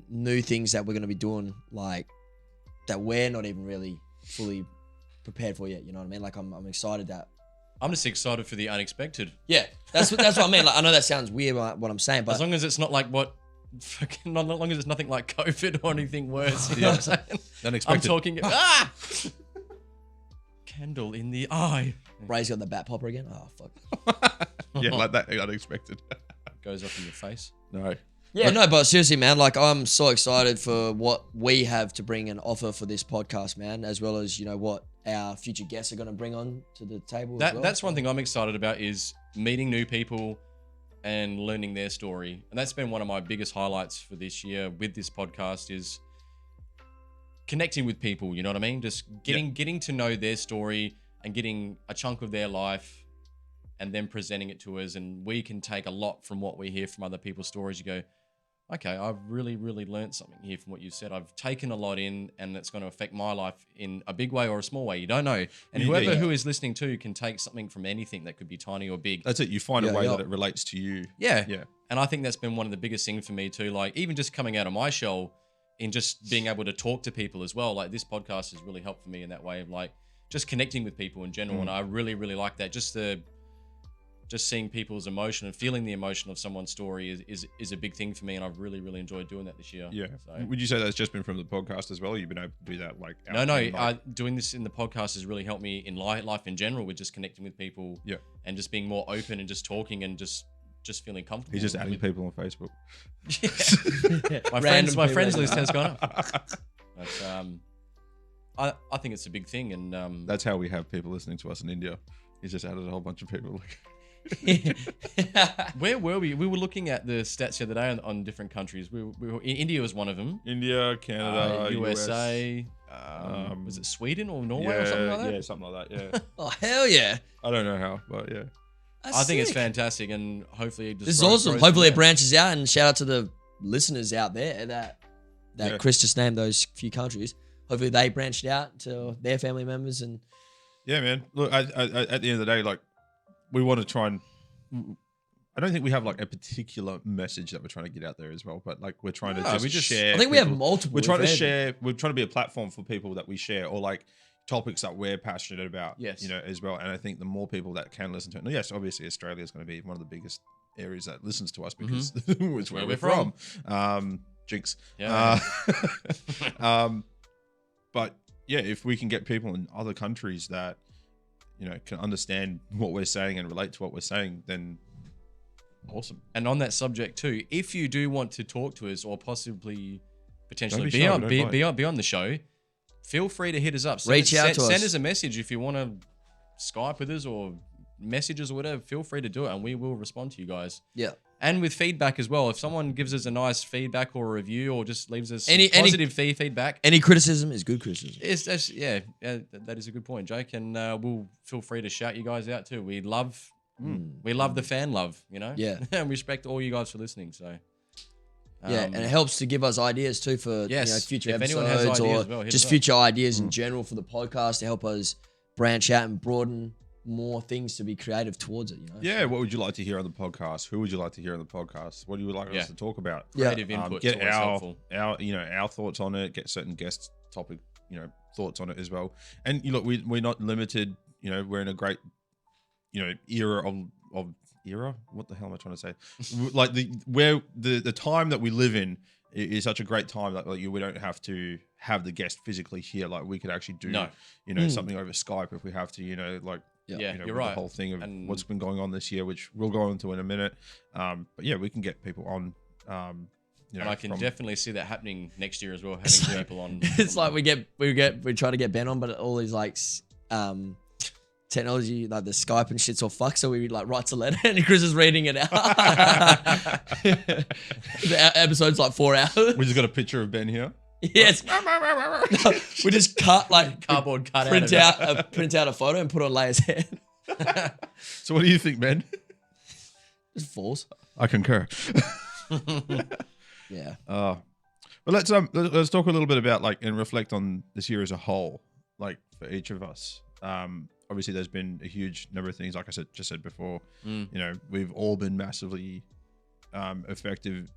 Speaker 4: new things that we're going to be doing, like that we're not even really fully prepared for yet. You know what I mean? Like I'm excited that
Speaker 1: I'm just excited for the unexpected.
Speaker 4: Yeah, that's what I mean. Like, I know that sounds weird, what I'm saying, but
Speaker 1: As long as it's not like not long as it's nothing like COVID or anything worse. You know what I'm saying? I'm
Speaker 2: Unexpected.
Speaker 1: talking. Candle in the eye.
Speaker 4: Ray's got the bat popper again. Oh fuck.
Speaker 2: Yeah, like that unexpected.
Speaker 1: Goes up in your face.
Speaker 2: No.
Speaker 4: Yeah, no, but seriously, man, like I'm so excited for what we have to bring and offer for this podcast, man, as well as, you know, what our future guests are going to bring on to the table as well.
Speaker 1: That's one thing I'm excited about is meeting new people and learning their story. And that's been one of my biggest highlights for this year with this podcast is connecting with people, you know what I mean? Just getting to know their story and getting a chunk of their life and then presenting it to us. And we can take a lot from what we hear from other people's stories. You go, okay, I've really, really learned something here from what you said. I've taken a lot in and it's going to affect my life in a big way or a small way. You don't know. And whoever who is listening to can take something from anything that could be tiny or big.
Speaker 2: That's it. You find a way that it relates to you.
Speaker 1: Yeah.
Speaker 2: Yeah.
Speaker 1: And I think that's been one of the biggest things for me too. Like even just coming out of my shell in just being able to talk to people as well. Like this podcast has really helped for me in that way of like just connecting with people in general. And I really, really like that. Just seeing people's emotion and feeling the emotion of someone's story is a big thing for me, and I've really, really enjoyed doing that this year.
Speaker 2: Yeah.
Speaker 1: So.
Speaker 2: Would you say that's just been from the podcast as well? Or you've been able to do that like
Speaker 1: doing this in the podcast has really helped me in life in general with just connecting with people.
Speaker 2: Yeah.
Speaker 1: And just being more open and just talking and just feeling comfortable.
Speaker 2: He's just adding people on Facebook.
Speaker 1: Yeah. my friends list has gone up. But I think it's a big thing, and
Speaker 2: that's how we have people listening to us in India. He's just added a whole bunch of people.
Speaker 1: Where were we? We were looking at the stats the other day on different countries. We were India was one of them.
Speaker 2: India, Canada,
Speaker 1: USA. Was it Sweden or Norway or something like that?
Speaker 2: Yeah, something like that. Yeah.
Speaker 4: Oh hell yeah!
Speaker 2: I don't know how, but yeah.
Speaker 4: That's
Speaker 1: I think it's
Speaker 4: sick.
Speaker 1: fantastic, and hopefully it just
Speaker 4: This is
Speaker 1: grows
Speaker 4: awesome.
Speaker 1: from
Speaker 4: Hopefully it
Speaker 1: there.
Speaker 4: branches out, and shout out to the listeners out there that Chris just named those few countries. Hopefully they branched out to their family members and.
Speaker 2: Yeah, man. Look, at the end of the day, like we want to try and. I don't think we have like a particular message that we're trying to get out there as well, but like we're trying to just share.
Speaker 4: I think we have multiple.
Speaker 2: We're trying to share. We're trying to be a platform for people that we share, or like topics that we're passionate about.
Speaker 1: Yes.
Speaker 2: You know, as well. And I think the more people that can listen to it. Yes, obviously Australia is going to be one of the biggest areas that listens to us because it's where we're from. Jinx.
Speaker 1: Yeah.
Speaker 2: But yeah, if we can get people in other countries that can understand what we're saying and relate to what we're saying, then awesome.
Speaker 1: And on that subject too, if you do want to talk to us or possibly potentially
Speaker 2: Don't be
Speaker 1: be
Speaker 2: shy,
Speaker 1: on
Speaker 2: don't
Speaker 1: be on the show, feel free to hit us up.
Speaker 4: Reach out to us.
Speaker 1: Send us a message if you want to Skype with us or messages or whatever. Feel free to do it, and we will respond to you guys.
Speaker 4: Yeah.
Speaker 1: And with feedback as well. If someone gives us a nice feedback or a review or just leaves us some
Speaker 4: Any
Speaker 1: positive feedback.
Speaker 4: Any criticism is good criticism.
Speaker 1: That is a good point, Jake. And we'll feel free to shout you guys out too. We love the fan love,
Speaker 4: Yeah.
Speaker 1: and we respect all you guys for listening. So
Speaker 4: And it helps to give us ideas too for future
Speaker 1: If anyone has
Speaker 4: episodes
Speaker 1: ideas
Speaker 4: or
Speaker 1: as well, hit
Speaker 4: just
Speaker 1: us up.
Speaker 4: future ideas in general for the podcast to help us branch out and broaden more things to be creative towards it.
Speaker 2: Yeah, what would you like to hear on the podcast? Who would you like to hear on the podcast? What do you like us to talk about?
Speaker 1: Creative input.
Speaker 2: Get
Speaker 1: always helpful.
Speaker 2: our thoughts on it. Get certain guest topic thoughts on it as well. And look, we're not limited. We're in a great era of era. What the hell am I trying to say? Like the time that we live in is such a great time that we don't have to have the guest physically here. Like we could actually do something over Skype if we have to. You're
Speaker 1: with
Speaker 2: right. The whole thing of what's been going on this year, which we'll go into in a minute. But yeah, we can get people on.
Speaker 1: And I can definitely see that happening next year as well. Having people on.
Speaker 4: It's like we try to get Ben on, but all these technology, like the Skype and shit's all fucked. So we writes a letter and Chris is reading it out. The episode's like 4 hours.
Speaker 2: We just got a picture of Ben here.
Speaker 4: Yes. We just cut
Speaker 1: Cardboard cut
Speaker 4: print out a photo and put it on Leia's head.
Speaker 2: So what do you think, Ben?
Speaker 4: Just falls.
Speaker 2: I concur.
Speaker 4: Yeah.
Speaker 2: But let's talk a little bit about and reflect on this year as a whole, for each of us. Obviously, there's been a huge number of things, like I just said before. We've all been massively affected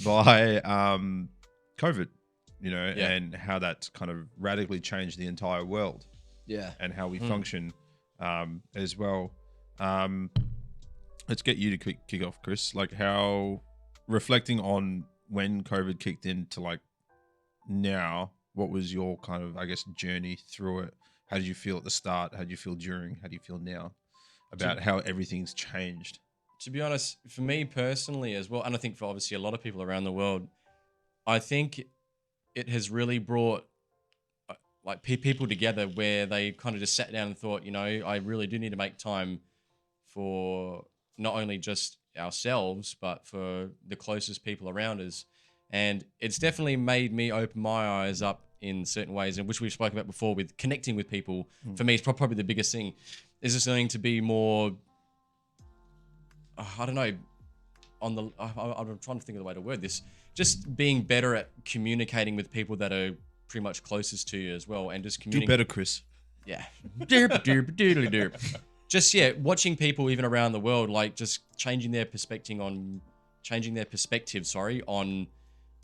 Speaker 2: by COVID. And how that's kind of radically changed the entire world.
Speaker 4: Yeah.
Speaker 2: And how we function as well. Let's get you to kick off, Chris. Like, how, reflecting on when COVID kicked in to like now, what was your kind of, I guess, journey through it? How did you feel at the start? How did you feel during? How do you feel now about how everything's changed?
Speaker 1: To be honest, for me personally as well, and I think for obviously a lot of people around the world, I think it has really brought like people together where they kind of just sat down and thought, you know, I really do need to make time for not only just ourselves, but for the closest people around us. And it's definitely made me open my eyes up in certain ways, and which we've spoken about before with connecting with people. For me, it's probably the biggest thing. Is just learning to be more, I don't know, I'm trying to think of the way to word this. Just being better at communicating with people that are pretty much closest to you as well, and just
Speaker 2: Do
Speaker 1: communicating.
Speaker 2: better, Chris.
Speaker 1: Yeah. Just, watching people even around the world, like just changing their perspective on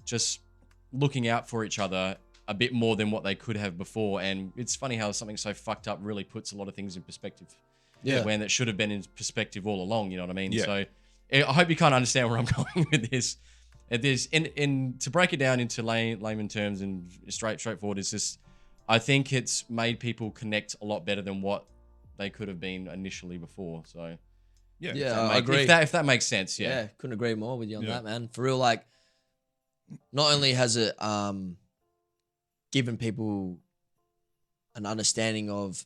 Speaker 1: just looking out for each other a bit more than what they could have before. And it's funny how something so fucked up really puts a lot of things in perspective.
Speaker 4: Yeah.
Speaker 1: When it should have been in perspective all along, you know what I mean?
Speaker 2: Yeah.
Speaker 1: So I hope you can't understand where I'm going with this. To break it down into layman terms and straightforward, is just, I think it's made people connect a lot better than what they could have been initially before. So
Speaker 2: Yeah.
Speaker 4: I agree.
Speaker 1: if that makes sense,
Speaker 4: Yeah, couldn't agree more with you on that, man. For real, like, not only has it given people an understanding of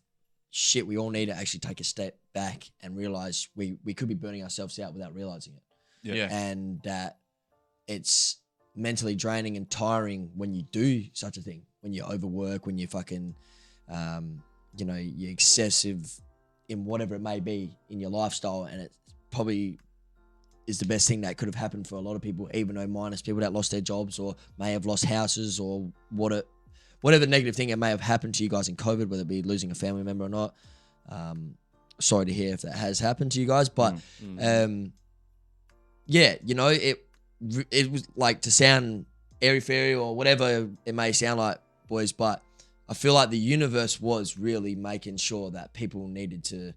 Speaker 4: shit, we all need to actually take a step back and realize we could be burning ourselves out without realizing it.
Speaker 1: Yeah.
Speaker 4: And that it's mentally draining and tiring when you do such a thing, when you overwork, when you fucking, you're excessive in whatever it may be in your lifestyle. And it probably is the best thing that could have happened for a lot of people, even though minus people that lost their jobs or may have lost houses or whatever negative thing it may have happened to you guys in COVID, whether it be losing a family member or not. Sorry to hear if that has happened to you guys, but it was like, to sound airy-fairy or whatever it may sound like, boys, but I feel like the universe was really making sure that people needed to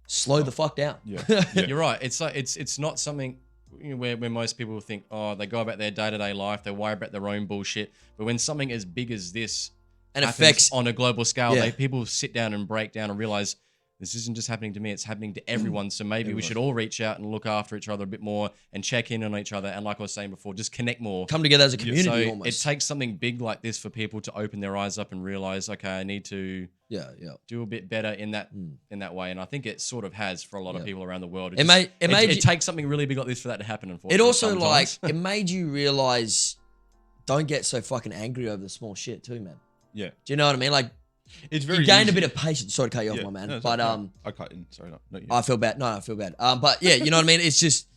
Speaker 4: slow the fuck down.
Speaker 2: Yeah.
Speaker 1: You're right. It's like it's not something where most people think, oh, they go about their day-to-day life, they worry about their own bullshit. But when something as big as this
Speaker 4: And
Speaker 1: happens
Speaker 4: affects
Speaker 1: on a global scale,
Speaker 4: Yeah.
Speaker 1: people sit down and break down and realize this isn't just happening to me, it's happening to everyone. So maybe we should all reach out and look after each other a bit more and check in on each other. And like I was saying before, just connect more.
Speaker 4: come together as a community
Speaker 1: So
Speaker 4: almost.
Speaker 1: it takes something big like this for people to open their eyes up and realize, okay, I need to
Speaker 4: yeah.
Speaker 1: do a bit better in that way. And I think it sort of has for a lot of people around the world.
Speaker 4: It
Speaker 1: takes something really big like this for that to happen,
Speaker 4: It
Speaker 1: unfortunately.
Speaker 4: also
Speaker 1: sometimes.
Speaker 4: it made you realize, don't get so fucking angry over the small shit too, man.
Speaker 2: Yeah.
Speaker 4: Do you know what I mean? Like,
Speaker 2: It's very
Speaker 4: you gained a
Speaker 2: easy.
Speaker 4: bit of patience. Sorry to cut you off,
Speaker 2: Yeah.
Speaker 4: my man.
Speaker 2: No, it's
Speaker 4: but
Speaker 2: okay. I cut in. Sorry, not you.
Speaker 4: I feel bad. No, I feel bad. But yeah, you know what I mean? It's just,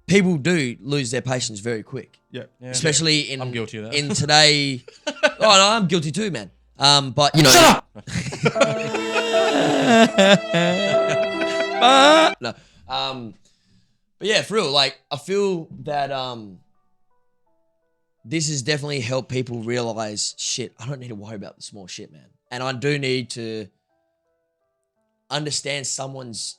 Speaker 4: people do lose their patience very quick.
Speaker 2: Yeah.
Speaker 1: Yeah.
Speaker 4: Especially in
Speaker 1: I'm guilty of that.
Speaker 4: in today. Oh no, I'm guilty too, man. But you know, shut up. No. But yeah, for real, like, I feel that this has definitely helped people realize, shit, I don't need to worry about the small shit, man. And I do need to understand someone's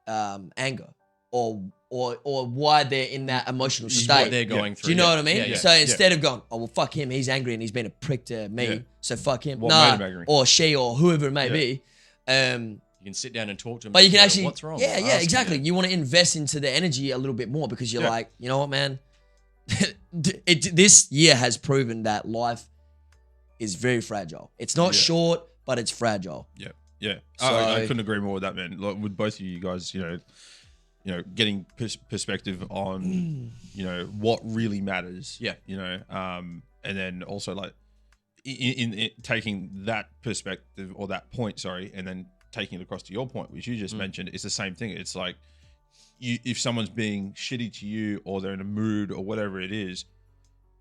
Speaker 4: anger or why they're in that emotional
Speaker 1: What
Speaker 4: state.
Speaker 1: they're going through.
Speaker 4: Do you know what I mean?
Speaker 1: Yeah, yeah.
Speaker 4: So instead of going, oh, well, fuck him, he's angry and he's been a prick to me,
Speaker 2: Yeah.
Speaker 4: so fuck him.
Speaker 2: What made him angry?
Speaker 4: Or she or whoever it may be.
Speaker 1: You can sit down and talk to them.
Speaker 4: But you can actually,
Speaker 1: what's wrong?
Speaker 4: yeah,
Speaker 1: Ask them,
Speaker 4: exactly. You want to invest into the energy a little bit more because you're
Speaker 2: Yeah.
Speaker 4: like, you know what, man? This year has proven that life is very fragile. It's not short, but it's fragile.
Speaker 2: Yeah, yeah.
Speaker 4: So-
Speaker 2: I couldn't agree more with that, man. Like, with both of you guys, getting perspective on, what really matters.
Speaker 1: Yeah.
Speaker 2: And then also like in taking that perspective or that point, sorry, and then taking it across to your point, which you just mentioned, it's the same thing. It's like, if someone's being shitty to you or they're in a mood or whatever it is,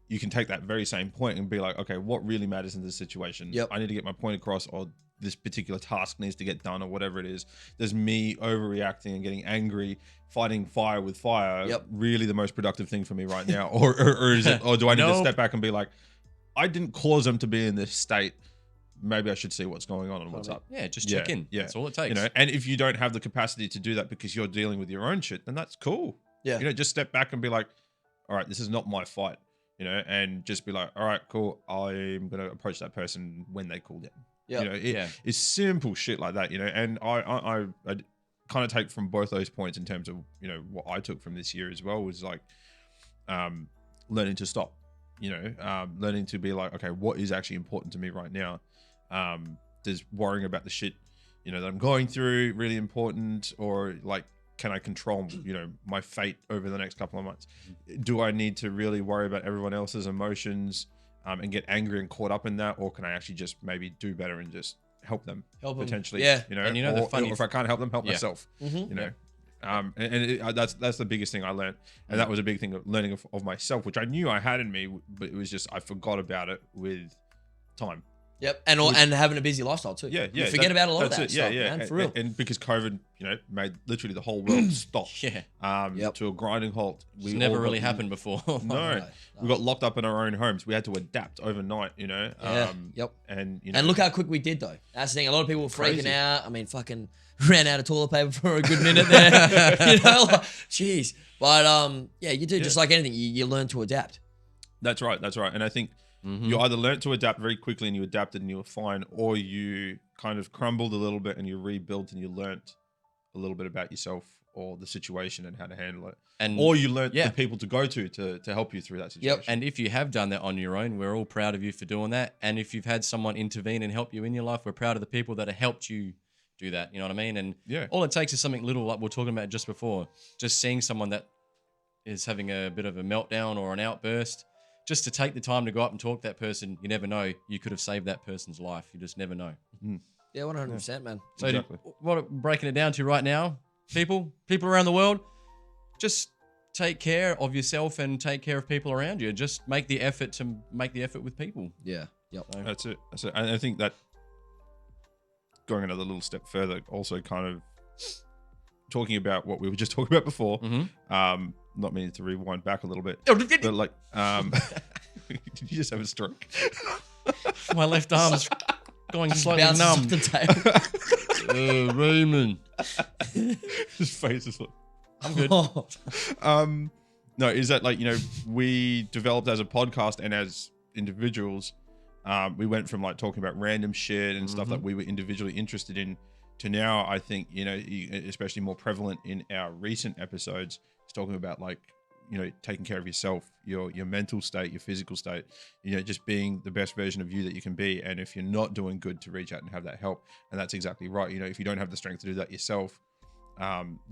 Speaker 2: you can take that very same point and be like, okay, what really matters in this situation?
Speaker 4: Yep.
Speaker 2: I need to get my point across, or this particular task needs to get done, or whatever it is. There's me overreacting and getting angry, fighting fire with fire,
Speaker 4: Yep.
Speaker 2: really the most productive thing for me right now? or is it, or do I need to
Speaker 1: Nope.
Speaker 2: step back and be like, I didn't cause them to be in this state. maybe I should see what's going on and what's up.
Speaker 1: Yeah, just check in.
Speaker 2: Yeah.
Speaker 1: That's all it takes.
Speaker 2: You know, and if you don't have the capacity to do that because you're dealing with your own shit, then that's cool.
Speaker 4: Yeah.
Speaker 2: You know, just step back and be like, all right, this is not my fight. You know, and just be like, all right, cool. I'm gonna approach that person when they call in.
Speaker 4: Yeah.
Speaker 2: You know, it's simple shit like that. You know, and I kind of take from both those points in terms of, you know, what I took from this year as well was like, learning to stop. You know, learning to be like, okay, what is actually important to me right now? Does worrying about the shit, you know, that I'm going through really important, or like, can I control, you know, my fate over the next couple of months? Do I need to really worry about everyone else's emotions and get angry and caught up in that, or can I actually just maybe do better and just help them potentially?
Speaker 4: Yeah.
Speaker 2: You know,
Speaker 1: And you know,
Speaker 2: or if I can't help them, help myself.
Speaker 4: Mm-hmm.
Speaker 2: You know. That's the biggest thing I learned, and that was a big thing of learning of myself, which I knew I had in me, but it was just I forgot about it with time.
Speaker 4: Yep, and having a busy lifestyle too.
Speaker 2: Yeah,
Speaker 4: You forget about a lot of that stuff, man, for real.
Speaker 2: And because COVID, you know, made literally the whole world stop. To a grinding halt.
Speaker 1: It's never really happened before.
Speaker 2: No, we got locked up in our own homes. We had to adapt overnight. You know.
Speaker 4: Yep.
Speaker 2: And you know,
Speaker 4: And look how quick we did though. That's the thing. A lot of people were freaking
Speaker 2: Crazy.
Speaker 4: out. I mean, fucking ran out of toilet paper for a good minute there. You know, like, jeez. But yeah, you do just like anything. You learn to adapt.
Speaker 2: That's right. And I think you either learnt to adapt very quickly and you adapted and you were fine, or you kind of crumbled a little bit and you rebuilt and you learnt a little bit about yourself or the situation and how to handle it.
Speaker 1: And
Speaker 2: or you learnt the people to go to help you through that situation.
Speaker 4: Yep.
Speaker 1: And if you have done that on your own, we're all proud of you for doing that. And if you've had someone intervene and help you in your life, we're proud of the people that have helped you do that. You know what I mean? And all it takes is something little, like we were talking about just before, just seeing someone that is having a bit of a meltdown or an outburst, just to take the time to go up and talk to that person. You never know. You could have saved that person's life. You just never know.
Speaker 4: Yeah, 100%, man.
Speaker 1: So
Speaker 2: Exactly.
Speaker 1: what I'm breaking it down to right now, people around the world, just take care of yourself and take care of people around you. Just make the effort with people.
Speaker 4: Yeah. Yep.
Speaker 1: So,
Speaker 2: That's it. And I think that going another little step further, also kind of talking about what we were just talking about before. Not meaning to rewind back a little bit, but like, did you just have a stroke?
Speaker 1: my left arm's going slightly
Speaker 4: Bounces
Speaker 1: numb.
Speaker 4: off the table.
Speaker 1: Raymond.
Speaker 2: His face is like,
Speaker 1: I'm good.
Speaker 2: no, is that like, you know, we developed as a podcast and as individuals, we went from like talking about random shit and stuff that we were individually interested in to now, I think, you know, especially more prevalent in our recent episodes, is talking about like, you know, taking care of yourself, your mental state, your physical state, you know, just being the best version of you that you can be. And if you're not doing good, to reach out and have that help. And that's exactly right. You know, if you don't have the strength to do that yourself,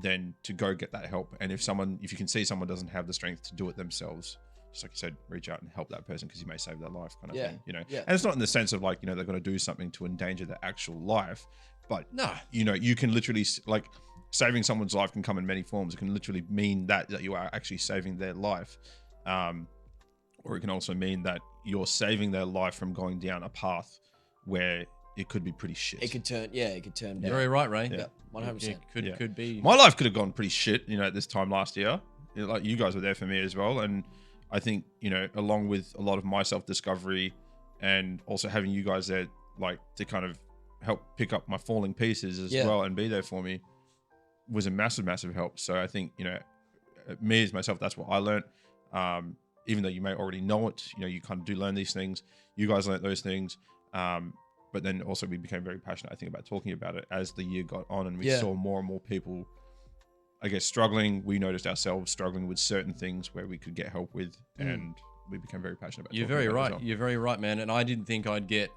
Speaker 2: then to go get that help. And if you can see someone doesn't have the strength to do it themselves, just like you said, reach out and help that person because you may save their life, kind of thing, you know. And it's not in the sense of like, you know, they're going to do something to endanger their actual life, but
Speaker 1: No.
Speaker 2: you know, you can literally like saving someone's life can come in many forms. It can literally mean that you are actually saving their life, or it can also mean that you're saving their life from going down a path where it could be pretty shit.
Speaker 4: It could turn down.
Speaker 1: You're very right, Ray.
Speaker 4: Yeah, 100%.
Speaker 1: It could be.
Speaker 2: My life could have gone pretty shit, you know, at this time last year. You know, like you guys were there for me as well, and I think, you know, along with a lot of my self-discovery and also having you guys there, like to kind of help pick up my falling pieces as well and be there for me, was a massive, massive help. So I think, you know, me as myself, that's what I learned. Even though you may already know it, you know, you kind of do learn these things. You guys learned those things. But then also we became very passionate, I think, about talking about it as the year got on and we saw more and more people, I guess, struggling. We noticed ourselves struggling with certain things where we could get help with, and we became very passionate about it.
Speaker 1: You're very right. You're very right, man. And I didn't think I'd get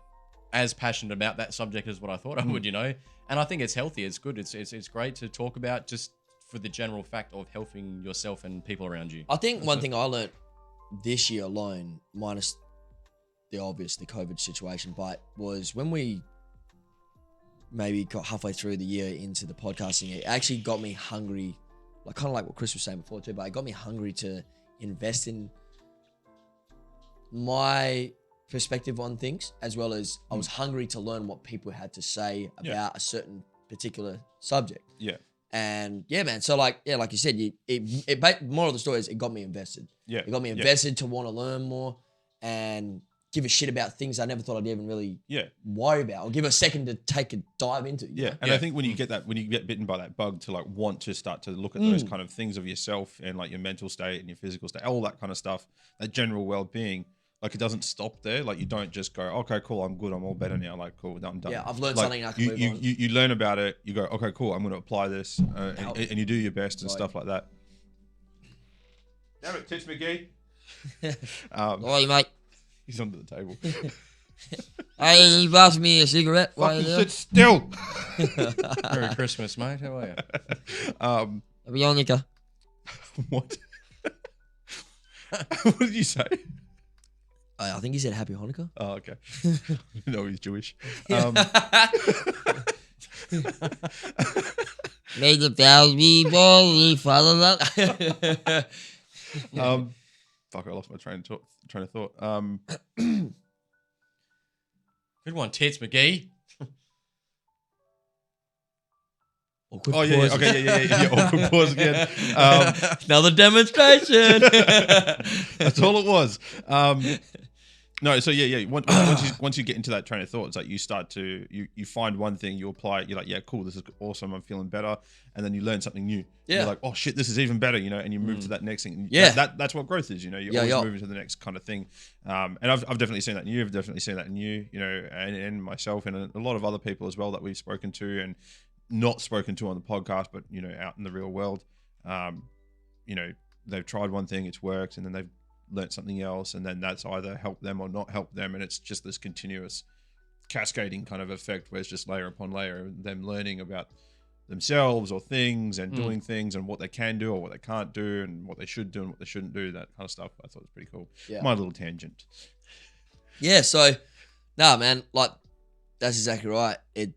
Speaker 1: as passionate about that subject as what I thought I would, you know. And I think it's healthy. It's good. It's great to talk about just for the general fact of helping yourself and people around you.
Speaker 4: I think one thing I learned this year alone, minus the obvious, the COVID situation, but was when we maybe got halfway through the year into the podcasting, it actually got me hungry, like kind of like what Chris was saying before too, but it got me hungry to invest in my perspective on things, as well as I was hungry to learn what people had to say about a certain particular subject.
Speaker 2: Yeah.
Speaker 4: And yeah, man. So like you said, more of the story is it got me invested.
Speaker 2: Yeah.
Speaker 4: It got me invested to want to learn more and give a shit about things I never thought I'd even really
Speaker 2: Yeah.
Speaker 4: worry about or give a second to take a dive into.
Speaker 2: Yeah, and I think when you get bitten by that bug, to like want to start to look at those kind of things of yourself and like your mental state and your physical state, all that kind of stuff, that general well-being, like it doesn't stop there. Like you don't just go, okay, cool, I'm good, I'm all better now. Like cool, I'm done.
Speaker 4: Yeah, I've learned
Speaker 2: like,
Speaker 4: something. I can move on.
Speaker 2: you learn about it. You go, okay, cool, I'm going to apply this, and you do your best and stuff like that. Damn it, Tits McGee.
Speaker 4: Oi, mate.
Speaker 2: He's under the table.
Speaker 4: Hey, you passed me a cigarette.
Speaker 2: Fucking sit still.
Speaker 1: Merry Christmas, mate. How are you?
Speaker 4: Bionica.
Speaker 2: What? What did you say?
Speaker 4: I think he said Happy Hanukkah.
Speaker 2: Oh, okay. No, he's Jewish.
Speaker 4: May the bells be bowling, father.
Speaker 2: Fuck, I lost my train of thought.
Speaker 1: Good one, Tits McGee.
Speaker 2: Oh yeah, okay, yeah. Awkward pause again.
Speaker 4: Another demonstration.
Speaker 2: That's all it was. No, so yeah. Once you get into that train of thought, it's like you start to you find one thing, you apply it, you're like, yeah, cool, this is awesome, I'm feeling better, and then you learn something new.
Speaker 4: Yeah.
Speaker 2: You're like, oh shit, this is even better, and you move to that next thing.
Speaker 4: Yeah.
Speaker 2: That's what growth is, you're always moving to the next kind of thing. And I've definitely seen that in you. I've definitely seen that in you, and myself and a lot of other people as well that we've spoken to and not spoken to on the podcast, but out in the real world. They've tried one thing, it's worked, and then they've learned something else, and then that's either helped them or not helped them, and it's just this continuous cascading kind of effect where it's just layer upon layer, and them learning about themselves or things and doing things and what they can do or what they can't do and what they should do and what they shouldn't do, that kind of stuff. I thought was pretty cool.
Speaker 4: Yeah.
Speaker 2: My little tangent.
Speaker 4: Yeah, so nah, man, like that's exactly right. It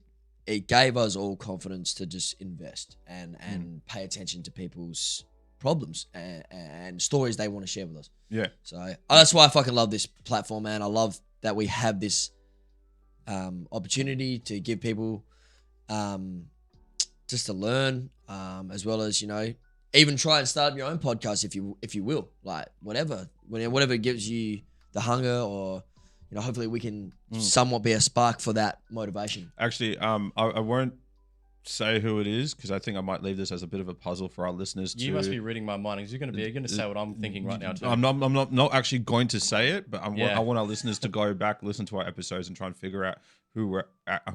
Speaker 4: gave us all confidence to just invest and pay attention to people's problems and stories they want to share with us.
Speaker 2: Yeah.
Speaker 4: So that's why I fucking love this platform, man. I love that we have this opportunity to give people just to learn, as well as even try and start your own podcast if you will, like whatever gives you the hunger, or hopefully we can somewhat be a spark for that motivation.
Speaker 2: Actually, I won't say who it is because I think I might leave this as a bit of a puzzle for our listeners.
Speaker 1: You must be reading my mind because you're going to say what I'm thinking right now too.
Speaker 2: I'm not actually going to say it, but I want our listeners to go back, listen to our episodes, and try and figure out who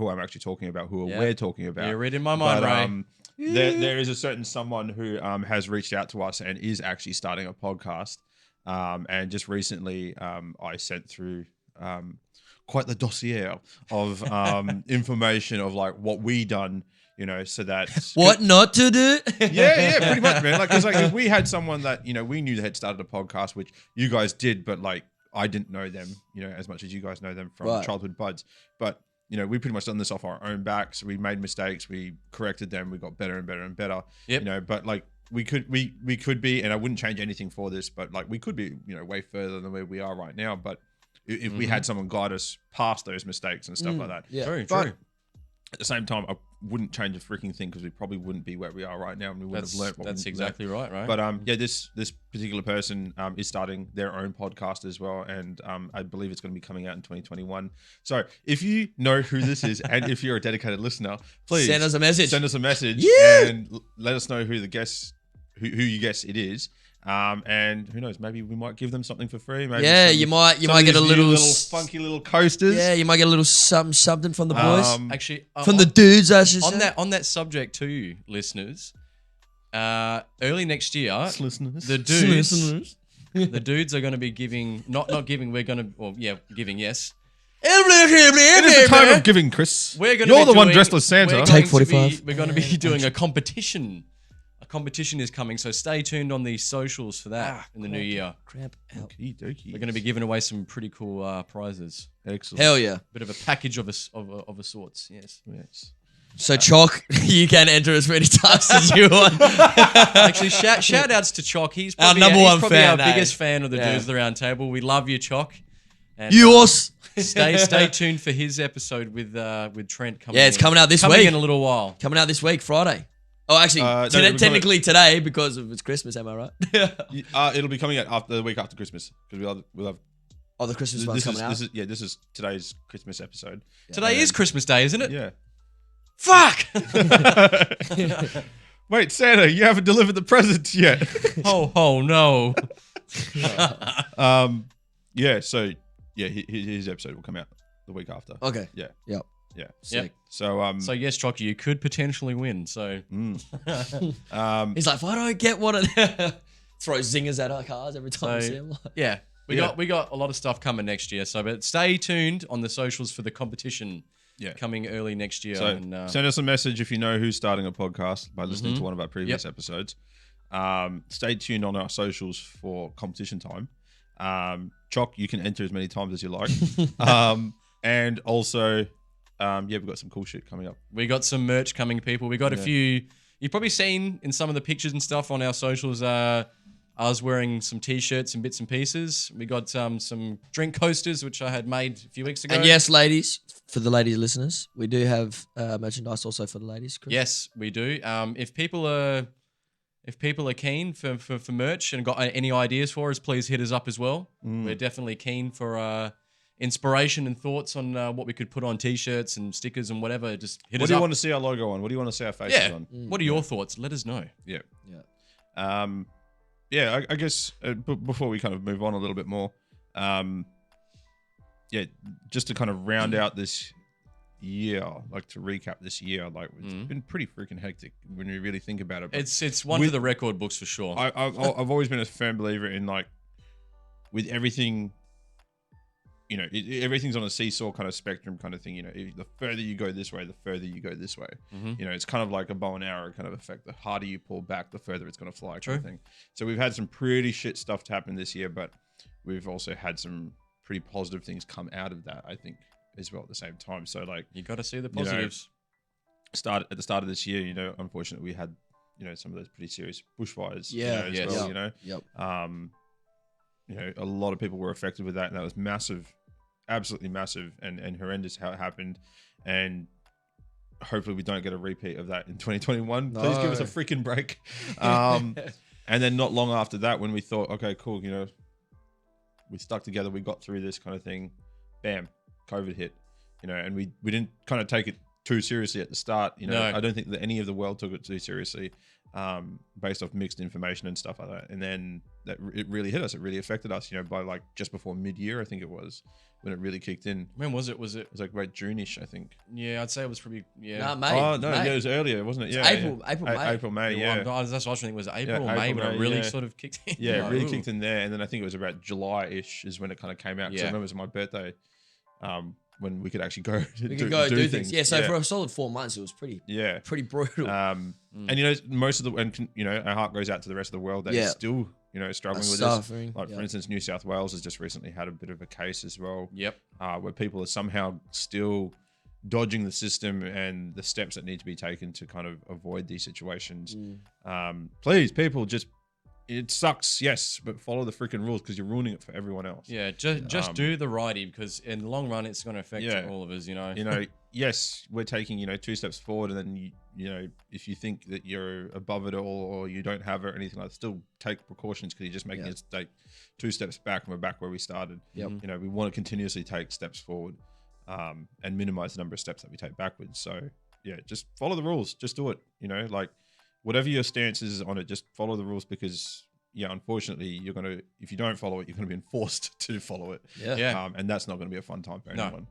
Speaker 2: I'm actually talking about, who we're talking about.
Speaker 1: You're reading my mind, Ray.
Speaker 2: There is a certain someone who has reached out to us and is actually starting a podcast. And just recently, I sent through quite the dossier of information of like what we done, so that
Speaker 4: what not to do.
Speaker 2: yeah, pretty much, man. Like, cause like if we had someone that we knew that had started a podcast, which you guys did, but like I didn't know them, as much as you guys know them from childhood buds. But we pretty much done this off our own backs. We made mistakes, we corrected them, we got better and better and better.
Speaker 1: Yep.
Speaker 2: But like we could be, and I wouldn't change anything for this, but like we could be, way further than where we are right now. But if we had someone guide us past those mistakes and stuff like that,
Speaker 1: Very
Speaker 2: but
Speaker 1: true.
Speaker 2: at the same time, I wouldn't change a freaking thing because we probably wouldn't be where we are right now, and we wouldn't have learned what
Speaker 1: That's
Speaker 2: we
Speaker 1: exactly right.
Speaker 2: But this particular person is starting their own podcast as well, and I believe it's going to be coming out in 2021. So if you know who this is, and if you're a dedicated listener, please
Speaker 4: Send us a message.
Speaker 2: And let us know who the guest, who you guess it is. And who knows? Maybe we might give them something for free. Maybe
Speaker 4: you might get a little
Speaker 2: funky little coasters.
Speaker 4: Yeah, you might get a little something from the boys.
Speaker 1: Actually,
Speaker 4: from the dudes, I should say.
Speaker 1: On that subject too, listeners. Early next year,
Speaker 2: Listeners.
Speaker 1: the dudes, the dudes are going to be giving, not giving. We're going to, giving. Yes.
Speaker 2: It is the time of giving, Chris. You're the one dressed as Santa.
Speaker 4: Take 45.
Speaker 1: We're going to be doing a competition. A competition is coming, so stay tuned on the socials for that in the new year.
Speaker 4: Crap out.
Speaker 2: Okie dokie.
Speaker 1: We're going to be giving away some pretty cool prizes.
Speaker 2: Excellent.
Speaker 4: Hell yeah.
Speaker 1: Bit of a package of a sorts. Yes.
Speaker 4: So Chalk, you can enter as many times as you want.
Speaker 1: Actually, shout outs to Chalk. He's probably
Speaker 4: our number one
Speaker 1: probably
Speaker 4: fan,
Speaker 1: our biggest fan of the Dudes of the Round Table. We love you, Chalk. And, stay tuned for his episode with Trent coming.
Speaker 4: Yeah, it's coming out this week.
Speaker 1: Coming in a little while.
Speaker 4: Coming out this week, Friday. Oh, actually, technically today because of it's Christmas. Am I right?
Speaker 2: It'll be coming out after the week after Christmas because we'll have
Speaker 4: Oh, the Christmas one's coming out.
Speaker 2: This is today's Christmas episode.
Speaker 1: Today is Christmas Day, isn't it?
Speaker 2: Yeah.
Speaker 1: Fuck!
Speaker 2: Wait, Santa, you haven't delivered the presents yet.
Speaker 1: Oh, no.
Speaker 2: Yeah. So his episode will come out the week after.
Speaker 4: Okay.
Speaker 2: Yeah.
Speaker 4: Yep.
Speaker 2: Yeah.
Speaker 4: Sick.
Speaker 2: So
Speaker 1: So yes, Chocky, you could potentially win. So
Speaker 4: He's like, if I don't get one of them, throw zingers at our cars every time we see them.
Speaker 1: yeah, we got a lot of stuff coming next year. So but stay tuned on the socials for the competition.
Speaker 2: Yeah.
Speaker 1: Coming early next year.
Speaker 2: So
Speaker 1: and,
Speaker 2: send us a message if you know who's starting a podcast by listening to one of our previous episodes. Stay tuned on our socials for competition time. Chock, you can enter as many times as you like. And also, we've got some cool shit coming up.
Speaker 1: We got some merch coming, people. We got a few. You've probably seen in some of the pictures and stuff on our socials. I was wearing some t-shirts and bits and pieces. We got some drink coasters, which I had made a few weeks ago.
Speaker 4: And yes, ladies, for the ladies listeners, we do have merchandise also for the ladies, Chris.
Speaker 1: Yes, we do. If people are keen for merch and got any ideas for us, please hit us up as well. We're definitely keen for inspiration and thoughts on what we could put on t-shirts and stickers and whatever. Just hit us up.
Speaker 2: What do you want to see our logo on? What do you want to see our faces on?
Speaker 1: What are your thoughts? Let us know.
Speaker 2: Yeah. I guess before we kind of move on a little bit more, just to kind of round out this year, like to recap this year, like it's been pretty freaking hectic when you really think about it. But
Speaker 1: it's one for the record books for sure.
Speaker 2: I've always been a firm believer in like with everything, you know, everything's on a seesaw kind of spectrum kind of thing. You know, the further you go this way, the further you go this way. You know, it's kind of like a bow and arrow kind of effect. The harder you pull back, the further it's going to fly kind of thing. So we've had some pretty shit stuff to happen this year, but we've also had some pretty positive things come out of that, I think, as well at the same time. So like,
Speaker 1: you got to see the positives.
Speaker 2: At the start of this year, you know, unfortunately we had, you know, some of those pretty serious bushfires.
Speaker 4: Yeah.
Speaker 2: You know, as well, you know.
Speaker 4: Yep.
Speaker 2: You know, a lot of people were affected with that, and that was massive, absolutely massive and horrendous how it happened. And hopefully we don't get a repeat of that in 2021.
Speaker 4: No.
Speaker 2: Please give us a freaking break. And then not long after that, when we thought, okay, cool, you know, we stuck together, we got through this kind of thing, bam, COVID hit, you know, and we didn't kind of take it too seriously at the start. You know, I don't think that any of the world took it too seriously, based off mixed information and stuff like that. And then it really hit us. It really affected us, you know, by like just before mid-year, I think it was, when it really kicked in.
Speaker 1: When was it?
Speaker 2: It was like right June-ish, I think.
Speaker 1: Yeah, I'd say it was probably
Speaker 4: Nah, May.
Speaker 2: Oh no,
Speaker 4: May.
Speaker 2: yeah, it was earlier, wasn't it? Yeah,
Speaker 4: April, May.
Speaker 2: April, May. Yeah,
Speaker 1: That's what I was thinking. Was it April or
Speaker 2: Yeah,
Speaker 1: May
Speaker 2: April,
Speaker 1: when it
Speaker 2: May,
Speaker 1: really
Speaker 2: yeah.
Speaker 1: sort of kicked in?
Speaker 2: Yeah, it really
Speaker 1: Ooh.
Speaker 2: kicked in there, and then I think it was about July-ish is when it kind of came out. Because I
Speaker 1: Yeah.
Speaker 2: remember it was my birthday, when we could actually go.
Speaker 4: We could go do things. Yeah, so for a solid 4 months, it was pretty brutal.
Speaker 2: And you know, most of the, and you know, our heart goes out to the rest of the world that is still, you know, struggling with
Speaker 4: Suffering.
Speaker 2: this. Like for instance, New South Wales has just recently had a bit of a case as well.
Speaker 1: Yep.
Speaker 2: Where people are somehow still dodging the system and the steps that need to be taken to kind of avoid these situations. Please, people, just, it sucks, yes, but follow the freaking rules because you're ruining it for everyone else.
Speaker 1: Yeah, just do the righty, because in the long run, it's going to affect all of us, you know.
Speaker 2: You know, yes, we're taking, you know, 2 steps forward, and then you know, if you think that you're above it all or you don't have it or anything like that, still take precautions because you're just making us take 2 steps back and we're back where we started.
Speaker 4: Yep.
Speaker 2: You know, we want to continuously take steps forward, and minimize the number of steps that we take backwards. So yeah, just follow the rules. Just do it. You know, like whatever your stance is on it, just follow the rules because unfortunately, you're gonna, if you don't follow it, you're gonna be enforced to follow it.
Speaker 1: Yeah.
Speaker 2: And that's not gonna be a fun time for anyone.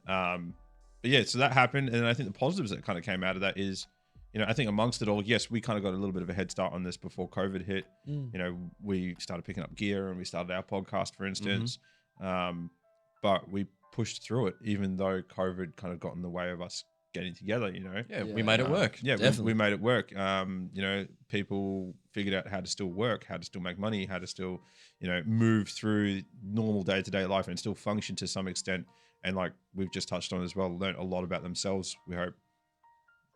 Speaker 2: But yeah, so that happened, and I think the positives that kind of came out of that is, you know, I think amongst it all, yes, we kind of got a little bit of a head start on this before COVID hit. You know, we started picking up gear and we started our podcast, for instance. But we pushed through it, even though COVID kind of got in the way of us getting together, you know.
Speaker 1: Yeah, we made it work.
Speaker 2: Yeah,
Speaker 4: Definitely.
Speaker 2: we made it work. You know, people figured out how to still work, how to still make money, how to still, you know, move through normal day-to-day life and still function to some extent. And like we've just touched on as well, learned a lot about themselves, we hope,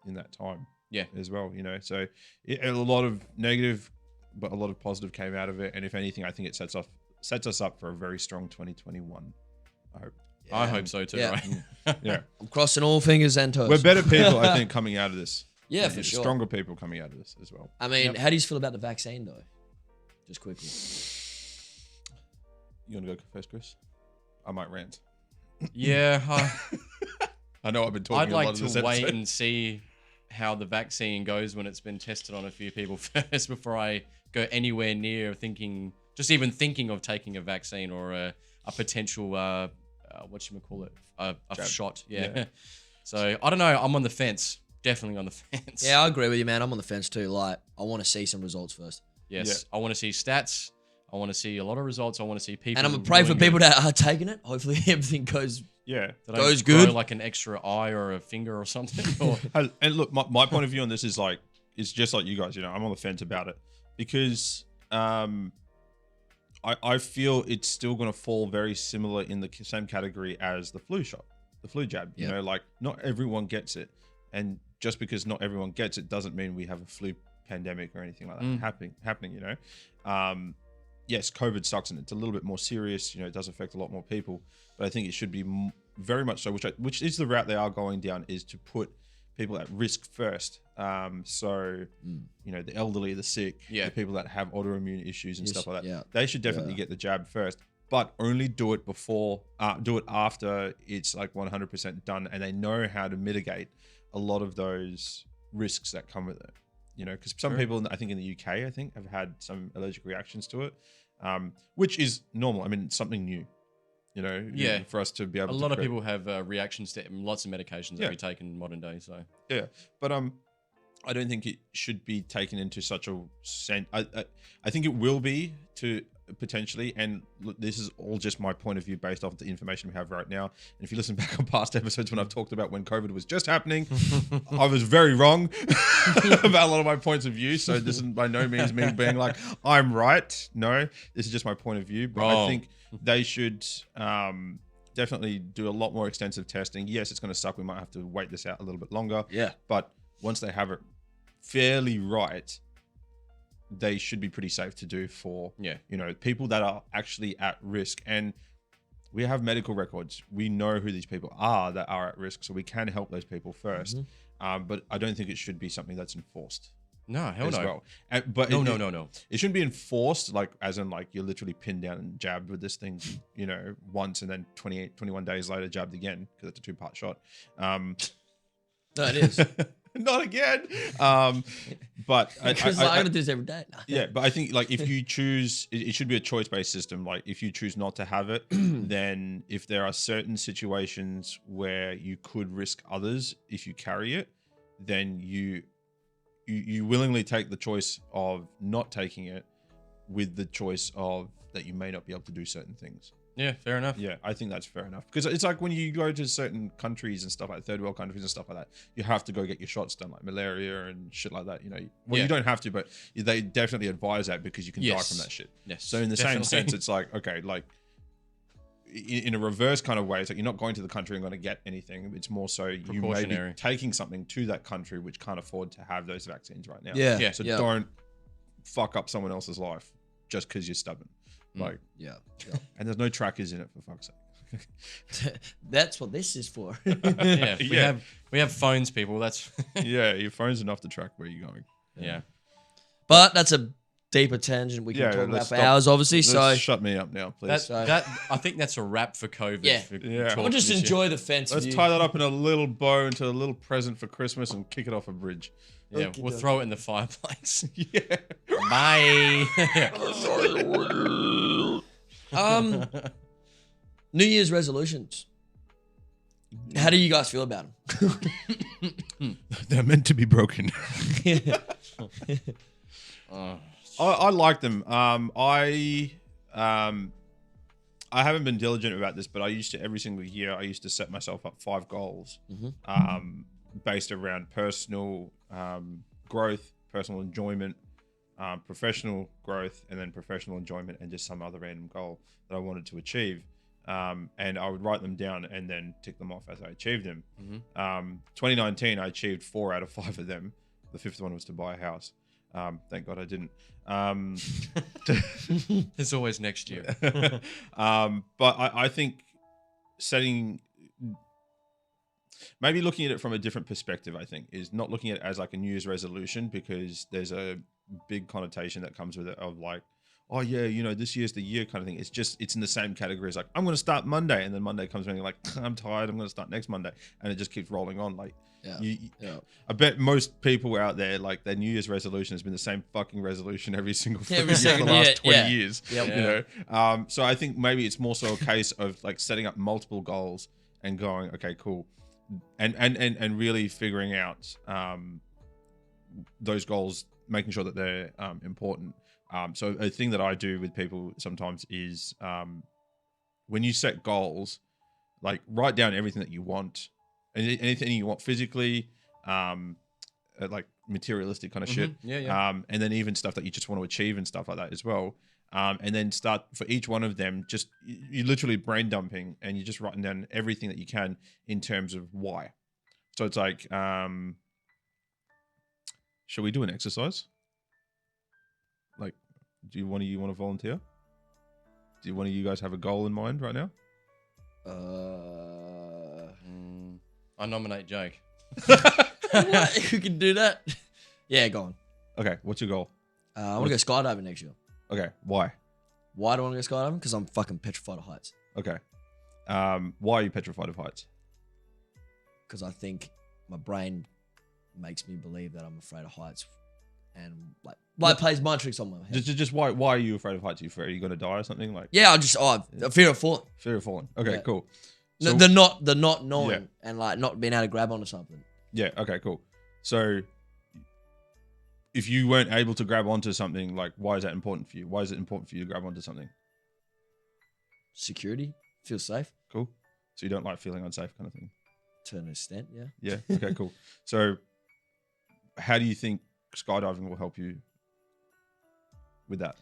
Speaker 2: in that time.
Speaker 1: Yeah.
Speaker 2: As well, you know. So a lot of negative, but a lot of positive came out of it. And if anything, I think it sets us up for a very strong 2021. I hope.
Speaker 1: I hope so too, right?
Speaker 2: Yeah.
Speaker 4: I'm crossing all fingers and toes.
Speaker 2: We're better people, I think, coming out of this.
Speaker 4: Yeah, for sure.
Speaker 2: Stronger people coming out of this as well.
Speaker 4: I mean, how do you feel about the vaccine, though? Just quickly.
Speaker 2: You want to go first, Chris? I might rant.
Speaker 1: Yeah,
Speaker 2: I know I've been talking
Speaker 1: I'd
Speaker 2: a lot
Speaker 1: like
Speaker 2: of this
Speaker 1: to wait
Speaker 2: episode.
Speaker 1: and see how the vaccine goes when it's been tested on a few people first before I go anywhere near just even thinking of taking a vaccine or a potential, whatchamacallit, a
Speaker 2: Jab.
Speaker 1: shot. Yeah.
Speaker 2: Yeah.
Speaker 1: So I don't know. I'm on the fence. Definitely on the fence.
Speaker 4: Yeah, I agree with you, man. I'm on the fence too. Like, I want to see some results first.
Speaker 1: Yes. I want to see stats. I want to see a lot of results. I want to see people.
Speaker 4: And I'm going to pray for
Speaker 1: doing
Speaker 4: people
Speaker 1: it.
Speaker 4: that are taking it. Hopefully everything goes.
Speaker 2: Yeah.
Speaker 1: That
Speaker 4: goes
Speaker 1: I grow
Speaker 4: good.
Speaker 1: like an extra eye or a finger or something. Or,
Speaker 2: And look, my point of view on this is like, it's just like you guys, I'm on the fence about it because I feel it's still going to fall very similar in the same category as the flu shot, the flu jab.
Speaker 4: Yeah.
Speaker 2: You know, like not everyone gets it. And just because not everyone gets it doesn't mean we have a flu pandemic or anything like that happening, you know. Yes, COVID sucks and it's a little bit more serious. You know, it does affect a lot more people. But I think it should be very much so, which is the route they are going down, is to put people at risk first. So, you know, the elderly, the sick, the people that have autoimmune issues and stuff like that, they should definitely get the jab first, but only do it after it's like 100% done and they know how to mitigate a lot of those risks that come with it. You know, because some people, I think in the UK, have had some allergic reactions to it, which is normal. I mean, it's something new. You know, for us to be able to.
Speaker 1: A lot of people have reactions to lots of medications that we take in modern day. So
Speaker 2: yeah, but I don't think it should be taken into such a sense. I think it will be to potentially, and look, this is all just my point of view based off the information we have right now. And if you listen back on past episodes when I've talked about when COVID was just happening, I was very wrong about a lot of my points of view. So this is by no means me being like, I'm right. No, this is just my point of view. But I think they should definitely do a lot more extensive testing. Yes, it's going to suck. We might have to wait this out a little bit longer.
Speaker 4: Yeah.
Speaker 2: But once they have it fairly right, they should be pretty safe to do for, you know, people that are actually at risk. And we have medical records. We know who these people are that are at risk, so we can help those people first. But I don't think it should be something that's enforced.
Speaker 1: no, hell
Speaker 2: as
Speaker 1: no.
Speaker 2: well. But
Speaker 1: No.
Speaker 2: It shouldn't be enforced, like as in like you're literally pinned down and jabbed with this thing, you know, once and then 21 days later jabbed again because it's a 2-part shot.
Speaker 4: No, it is.
Speaker 2: Not again. But
Speaker 4: Because I'm going to do this every day. No.
Speaker 2: yeah, but I think like if you choose, it should be a choice-based system. Like if you choose not to have it, then if there are certain situations where you could risk others if you carry it, then you willingly take the choice of not taking it with the choice of that you may not be able to do certain things.
Speaker 1: Yeah, fair enough.
Speaker 2: Yeah, I think that's fair enough. Because it's like when you go to certain countries and stuff like third world countries and stuff like that, you have to go get your shots done, like malaria and shit like that. You know, well, you don't have to, but they definitely advise that because you can die from that shit.
Speaker 1: Yes.
Speaker 2: So in the same sense, it's like, okay, like in a reverse kind of way, it's like you're not going to the country and going to get anything. It's more so you may be taking something to that country which can't afford to have those vaccines right now.
Speaker 4: Yeah.
Speaker 2: So don't fuck up someone else's life just because you're stubborn. Like, and there's no trackers in it, for fuck's sake.
Speaker 4: That's what this is for.
Speaker 1: We have phones, people. That's
Speaker 2: yeah, your phone's enough to track where you're going.
Speaker 1: yeah.
Speaker 4: But that's a deeper tangent we can talk about for hours, obviously. So
Speaker 2: Shut me up now, please.
Speaker 1: That I think that's a wrap for COVID.
Speaker 4: Yeah.
Speaker 1: For
Speaker 4: we'll just enjoy the fence.
Speaker 2: Let's tie that up in a little bow into a little present for Christmas and kick it off a bridge.
Speaker 1: Yeah, we'll throw it in the fireplace.
Speaker 2: Yeah.
Speaker 1: Bye.
Speaker 4: New Year's resolutions. How do you guys feel about them?
Speaker 2: They're meant to be broken. I like them. I haven't been diligent about this, but I used to every single year. I used to set myself up 5 goals, based around personal growth, personal enjoyment, professional growth, and then professional enjoyment, and just some other random goal that I wanted to achieve. And I would write them down and then tick them off as I achieved them. 2019, I achieved 4 out of 5 of them. The 5th one was to buy a house. Thank God I didn't.
Speaker 1: There's always next year.
Speaker 2: But I think maybe looking at it from a different perspective, I think, is not looking at it as like a New Year's resolution, because there's a big connotation that comes with it of like, oh yeah, you know, this year's the year kind of thing. It's in the same category as like, I'm going to start Monday, and then Monday comes around and you're like, I'm tired, I'm going to start next Monday, and it just keeps rolling on. Like, I bet most people out there, like, their New Year's resolution has been the same fucking resolution every single year for the last 20 years.
Speaker 4: Yep.
Speaker 2: You know, so I think maybe it's more so a case of like setting up multiple goals and going, okay, cool, and really figuring out those goals, making sure that they're important. So a thing that I do with people sometimes is when you set goals, like write down everything that you want, anything you want physically, like materialistic kind of shit. And then even stuff that you just want to achieve and stuff like that as well. And then start for each one of them, just you literally brain dumping, and you're just writing down everything that you can in terms of why. So it's like, shall we do an exercise? Like, do you want to volunteer? Do one of you guys have a goal in mind right now?
Speaker 1: I nominate Jake.
Speaker 4: What? Who can do that? Yeah, go on.
Speaker 2: Okay, what's your goal?
Speaker 4: I want to go skydiving next year.
Speaker 2: Okay, why?
Speaker 4: Why do I want to go skydiving? Because I'm fucking petrified of heights.
Speaker 2: Okay. Why are you petrified of heights?
Speaker 4: Because I think my brain makes me believe that I'm afraid of heights, and like plays mind tricks on my head.
Speaker 2: Just why are you afraid of heights? Are you going to die or something? Like,
Speaker 4: Yeah, a fear of falling.
Speaker 2: fear of falling. Okay,
Speaker 4: Yeah.
Speaker 2: cool.
Speaker 4: No,
Speaker 2: So-
Speaker 4: the not knowing
Speaker 2: Yeah.
Speaker 4: and like not being able to grab onto something.
Speaker 2: Yeah. Okay. Cool. So, if you weren't able to grab onto something, like, why is that important for you? Why is it important for you to grab onto something?
Speaker 4: Security, feel safe
Speaker 2: Cool. So you don't like feeling unsafe, kind of thing.
Speaker 4: to an extent. Yeah.
Speaker 2: Yeah. Okay. Cool. So, how do you think skydiving will help you with that?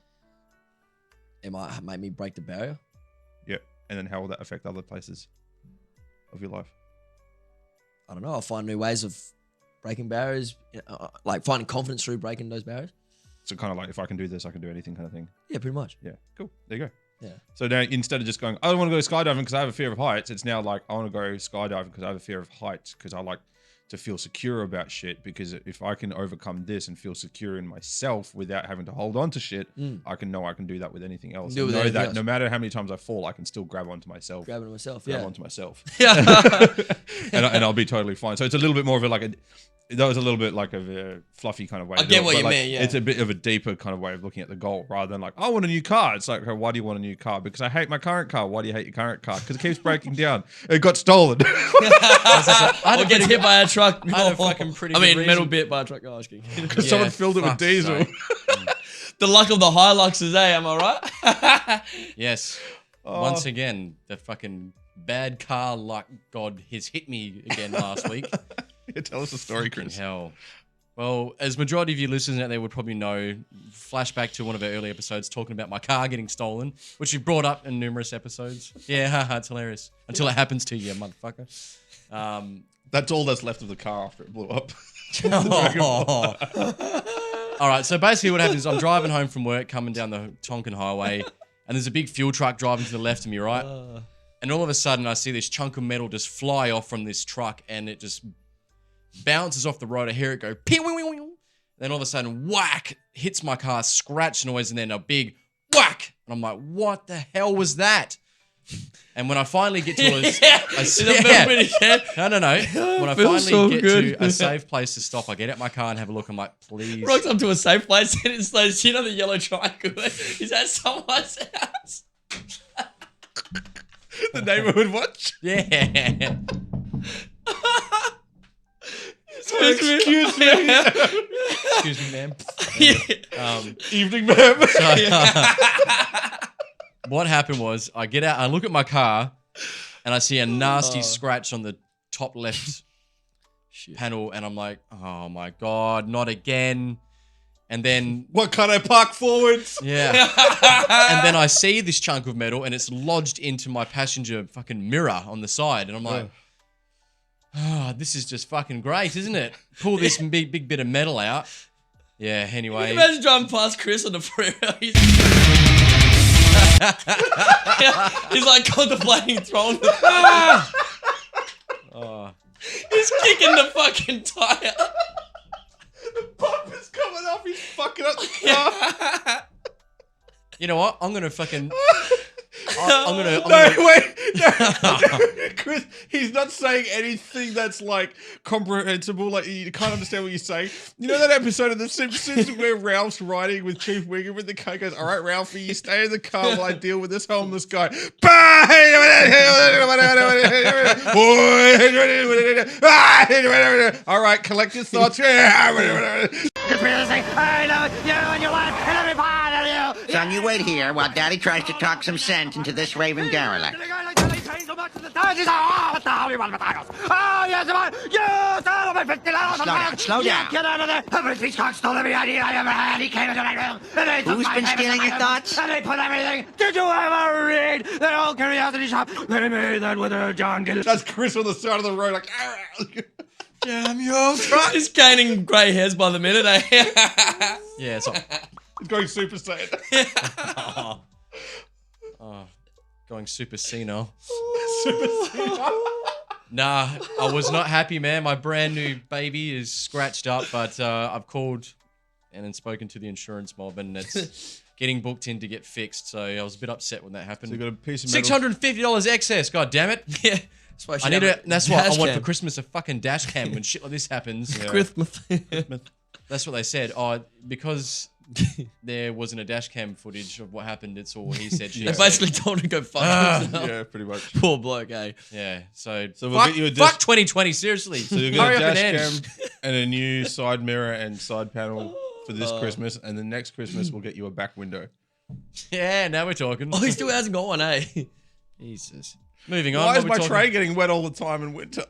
Speaker 4: It might make me break the barrier.
Speaker 2: Yeah. And then how will that affect other places of your life?
Speaker 4: I don't know. I'll find new ways of breaking barriers, like finding confidence through breaking those barriers.
Speaker 2: So kind of like, if I can do this, I can do anything, kind of thing.
Speaker 4: Yeah, pretty much.
Speaker 2: Yeah. Cool. There you go.
Speaker 4: Yeah.
Speaker 2: So now, instead of just going, I don't want to go skydiving because I have a fear of heights, it's now like, I want to go skydiving because I have a fear of heights, because I like to feel secure about shit. Because if I can overcome this and feel secure in myself without having to hold on to shit, I can do that with anything else.
Speaker 4: Do it with
Speaker 2: know
Speaker 4: anything
Speaker 2: that
Speaker 4: else.
Speaker 2: no matter how many times I fall, I can still grab onto myself.
Speaker 4: Grabbing myself.
Speaker 2: Grab
Speaker 4: Yeah.
Speaker 2: onto myself.
Speaker 4: Yeah.
Speaker 2: and I'll be totally fine. So it's a little bit more of that was a little bit like a fluffy kind of way.
Speaker 4: I
Speaker 2: to
Speaker 4: get
Speaker 2: do it,
Speaker 4: what
Speaker 2: but
Speaker 4: you
Speaker 2: like,
Speaker 4: mean, yeah.
Speaker 2: It's a bit of a deeper kind of way of looking at the goal, rather than like, I want a new car. It's like, okay, why do you want a new car? Because I hate my current car. Why do you hate your current car? Because it keeps breaking down. It got stolen.
Speaker 4: Or gets hit by a truck.
Speaker 1: I had a fucking pretty
Speaker 4: I
Speaker 1: good
Speaker 4: mean, metal
Speaker 1: reason.
Speaker 4: bit by a truck. Oh, I was kidding.
Speaker 2: Because someone filled it with
Speaker 1: fuck's
Speaker 2: diesel.
Speaker 1: sake.
Speaker 4: The luck of the Hiluxes, am I right?
Speaker 1: Yes. Once again, the fucking bad car luck god has hit me again last week.
Speaker 2: Yeah, tell us the story,
Speaker 1: Fucking
Speaker 2: Chris.
Speaker 1: hell. Well, as majority of you listeners out there would probably know, flashback to one of our early episodes talking about my car getting stolen, which we brought up in numerous episodes. Yeah, haha, it's hilarious. Until it happens to you, motherfucker.
Speaker 2: That's all that's left of the car after it blew up.
Speaker 1: All right, so basically what happens is I'm driving home from work, coming down the Tonkin Highway, and there's a big fuel truck driving to the left of me, right? And all of a sudden, I see this chunk of metal just fly off from this truck, and it just bounces off the road. I hear it go, pew. Then all of a sudden, whack, hits my car, scratch noise, and then a big whack. And I'm like, what the hell was that? And when I finally get to No. When I
Speaker 4: Feels
Speaker 1: finally
Speaker 4: so
Speaker 1: get
Speaker 4: good.
Speaker 1: to a safe place to stop, I get out my car and have a look. I'm like, please.
Speaker 4: Rocks up to a safe place and it's like, you know, the yellow triangle. Is that someone's house?
Speaker 2: The neighborhood watch.
Speaker 1: Yeah.
Speaker 4: Excuse me.
Speaker 1: Excuse me, ma'am.
Speaker 2: Evening, ma'am.
Speaker 1: What happened was I get out, I look at my car, and I see a nasty scratch on the top left panel, and I'm like, oh my God, not again. And then,
Speaker 2: What, can't I park forwards?
Speaker 1: yeah. And then I see this chunk of metal, and it's lodged into my passenger fucking mirror on the side, and I'm like, oh, this is just fucking great, isn't it? Pull this big bit of metal out. Yeah, anyway.
Speaker 4: Imagine driving past Chris on the freeway. He's like contemplating throwing the
Speaker 1: Oh.
Speaker 4: He's kicking the fucking tire.
Speaker 2: The pump is coming off. He's fucking up the car.
Speaker 1: You know what? I'm gonna fucking. I'm
Speaker 2: No,
Speaker 1: gonna.
Speaker 2: wait. No. Chris, he's not saying anything that's like comprehensible. Like you can't understand what you're saying. You know that episode of The Simpsons where Ralph's riding with Chief Wiggum with the car goes, "All right, Ralphie, you stay in the car while I deal with this homeless guy." All right, collect your thoughts.
Speaker 6: Son, you wait here while Daddy tries to talk some sense into this raving derelict. Slow down. Get out of there. Stole every idea I ever had. He came into my room. Who's been stealing your thoughts? And they put everything. Did you ever read the old curiosity shop? They made that with a John Gillis.
Speaker 2: That's Chris on the side of the road, like, damn your
Speaker 5: He's gaining grey hairs by the minute, eh?
Speaker 1: Yeah, so.
Speaker 2: It's going Super Saiyan.
Speaker 1: Going super senile. Nah, I was not happy, man. My brand new baby is scratched up, but I've called and then spoken to the insurance mob, and it's getting booked in to get fixed. So I was a bit upset when that happened.
Speaker 2: So you got a piece of metal.
Speaker 1: $650 excess. God damn it!
Speaker 5: Yeah.
Speaker 1: I need it. That's what I want for Christmas. A fucking dash cam when shit like this happens.
Speaker 2: Yeah.
Speaker 5: Christmas.
Speaker 1: That's what they said. Oh, because there wasn't a dash cam footage of what happened. It's all he said. She
Speaker 5: They
Speaker 1: said.
Speaker 5: basically told him to go fuck himself.
Speaker 2: Yeah, pretty much.
Speaker 5: Poor bloke, eh?
Speaker 1: Yeah. So
Speaker 2: So we'll
Speaker 1: fuck,
Speaker 2: get you a
Speaker 1: fuck 2020. Seriously.
Speaker 2: So you'll
Speaker 1: Hurry
Speaker 2: get a
Speaker 1: up and
Speaker 2: dash
Speaker 1: end.
Speaker 2: cam and a new side mirror and side panel for this Christmas, and then next Christmas we'll get you a back window.
Speaker 1: Yeah. Now we're talking.
Speaker 5: Oh, he still hasn't got one, eh?
Speaker 1: Jesus. Moving on.
Speaker 2: Why
Speaker 1: what
Speaker 2: is
Speaker 1: we
Speaker 2: my
Speaker 1: talking-
Speaker 2: tray getting wet all the time in winter?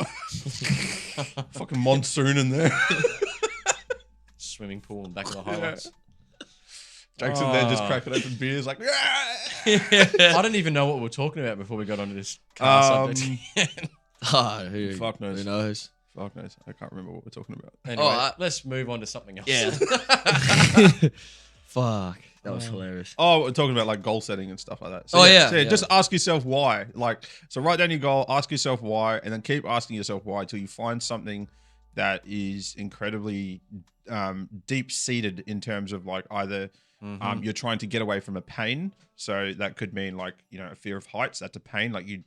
Speaker 2: Fucking monsoon in there.
Speaker 1: Swimming pool in the back of the highlights.
Speaker 2: Jackson there just cracking open beers like.
Speaker 1: I don't even know what we're talking about before we got onto this car subject.
Speaker 5: Who
Speaker 2: Fuck knows.
Speaker 5: Who knows?
Speaker 2: Fuck knows. I can't remember what we're talking about.
Speaker 1: Anyway, let's move on to something else.
Speaker 5: Yeah. Fuck. That was hilarious.
Speaker 2: Oh, we're talking about like goal setting and stuff like that. So,
Speaker 5: Oh, yeah.
Speaker 2: So just ask yourself why. Like, so write down your goal, ask yourself why, and then keep asking yourself why till you find something that is incredibly deep seated in terms of like either you're trying to get away from a pain. So that could mean like, you know, a fear of heights. That's a pain. Like you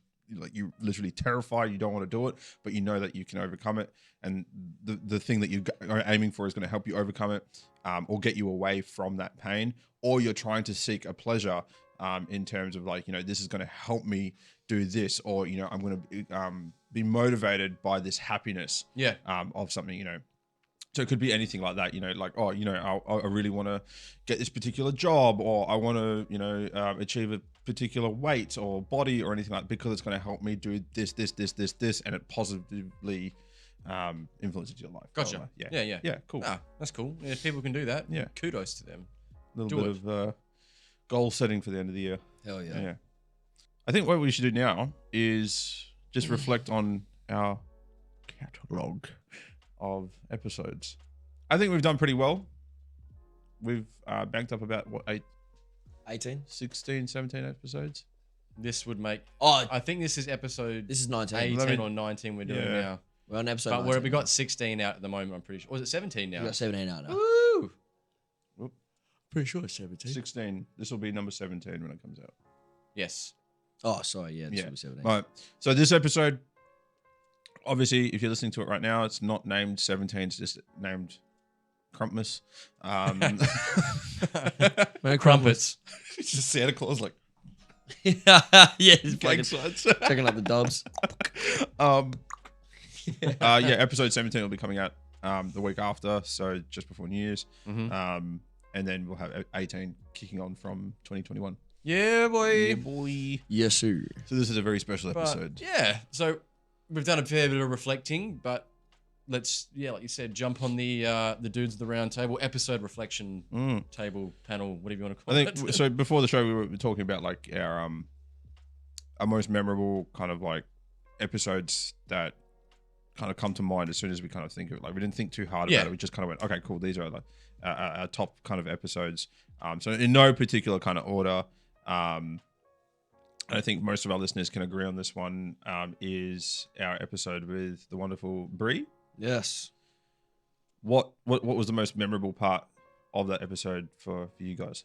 Speaker 2: literally terrified. You don't want to do it, but you know that you can overcome it. And the thing that you are aiming for is going to help you overcome it or get you away from that pain. Or you're trying to seek a pleasure in terms of like, you know, this is going to help me do this, or, you know, I'm going to be motivated by this happiness of something, you know. So it could be anything like that, you know, like, oh, you know, I really want to get this particular job, or I want to, you know, achieve a particular weight or body or anything like that, because it's going to help me do this, and it positively influences your life.
Speaker 1: Gotcha.
Speaker 2: Yeah, cool.
Speaker 1: Ah, that's cool. Yeah, if people can do that.
Speaker 2: Yeah.
Speaker 1: Kudos to them.
Speaker 2: A little bit of goal setting for the end of the year.
Speaker 5: Hell yeah.
Speaker 2: Yeah. I think what we should do now is just reflect on our catalogue of episodes. I think we've done pretty well. We've banked up about, what,
Speaker 5: 18?
Speaker 2: 16, 17 episodes?
Speaker 1: This would make.
Speaker 5: Oh,
Speaker 1: I think this is episode
Speaker 5: this is 19.
Speaker 1: 18 or 19 we're doing
Speaker 2: Yeah.
Speaker 1: now.
Speaker 5: We're on episode
Speaker 1: But
Speaker 5: 19.
Speaker 1: where we got 16 out at the moment, I'm pretty sure. Or is it 17 now?
Speaker 5: We got 17 out now.
Speaker 1: Woo!
Speaker 5: Pretty sure it's 17.
Speaker 2: 16. This will be number 17 when it comes out.
Speaker 1: Yes.
Speaker 5: Oh, sorry. Yeah, this
Speaker 2: Yeah.
Speaker 5: will be 17.
Speaker 2: Right. So this episode, obviously, if you're listening to it right now, it's not named 17. It's just named Crumpmas.
Speaker 5: Merry
Speaker 1: Crumpets.
Speaker 2: It's just Santa Claus, like,
Speaker 5: yeah, it's
Speaker 2: gang
Speaker 5: fucking
Speaker 2: signs.
Speaker 5: checking out the dubs.
Speaker 2: Episode 17 will be coming out the week after, so just before New Year's. And then we'll have 18 kicking on from 2021.
Speaker 1: Yeah, boy.
Speaker 2: Yeah, boy.
Speaker 5: Yes, sir.
Speaker 2: So this is a very special
Speaker 1: But,
Speaker 2: episode.
Speaker 1: yeah. So we've done a fair bit of reflecting, but let's, like you said, jump on the Dudes of the Round Table episode reflection table panel, whatever you want to call
Speaker 2: I
Speaker 1: it.
Speaker 2: think so. Before the show, we were talking about like our most memorable kind of like episodes that kind of come to mind as soon as we kind of think of it. Like we didn't think too hard about it. We just kind of went, okay, cool. These are like our top kind of episodes. So in no particular kind of order. I think most of our listeners can agree on this one. Is our episode with the wonderful Brie.
Speaker 5: Yes.
Speaker 2: What was the most memorable part of that episode for you guys?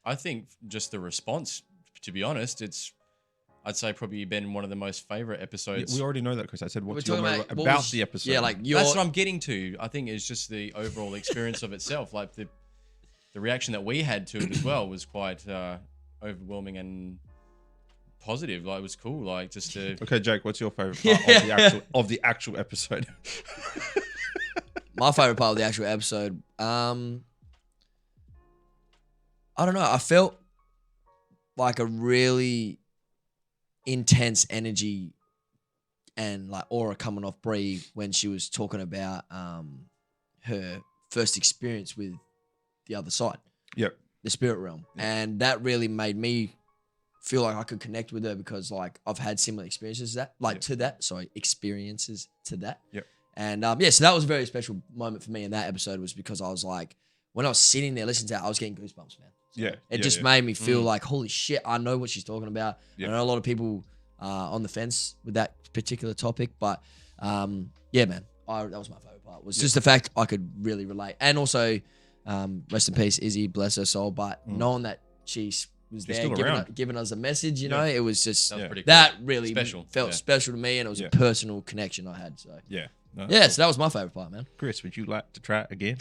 Speaker 1: I think just the response, to be honest, I'd say probably been one of the most favorite episodes.
Speaker 2: We already know that, Chris. I said, what's
Speaker 4: We're
Speaker 2: your
Speaker 4: talking
Speaker 2: about,
Speaker 4: what was-
Speaker 2: the episode?
Speaker 4: Yeah, like
Speaker 1: That's what I'm getting to. I think it's just the overall experience of itself. Like the reaction that we had to it as well was quite overwhelming and positive. Like it was cool. Like just to
Speaker 2: Okay, Jake, what's your favorite part of the actual episode?
Speaker 4: my favorite part of the actual episode. I don't know. I felt like a really intense energy and like aura coming off Brie when she was talking about her first experience with the other side,
Speaker 2: Yep.
Speaker 4: the spirit realm, and that really made me feel like I could connect with her because like I've had similar experiences experiences to that.
Speaker 2: Yep.
Speaker 4: And so that was a very special moment for me in that episode was because I was like, when I was sitting there listening to it, I was getting goosebumps, man.
Speaker 2: Yeah.
Speaker 4: It just made me feel like, holy shit, I know what she's talking about.
Speaker 2: Yeah.
Speaker 4: I know a lot of people on the fence with that particular topic, but yeah, man, that was my favorite part. Was just the fact I could really relate, and also rest in peace, Izzy, bless her soul. But knowing that she's there
Speaker 2: still around.
Speaker 4: giving us a message, you know, it was just
Speaker 1: that was pretty cool.
Speaker 4: that really
Speaker 1: Special.
Speaker 4: felt
Speaker 1: Yeah.
Speaker 4: special to me, and it was a personal connection I had. So
Speaker 2: Yeah. No,
Speaker 4: yeah, so that was my favorite part, man.
Speaker 2: Chris, would you like to try it again?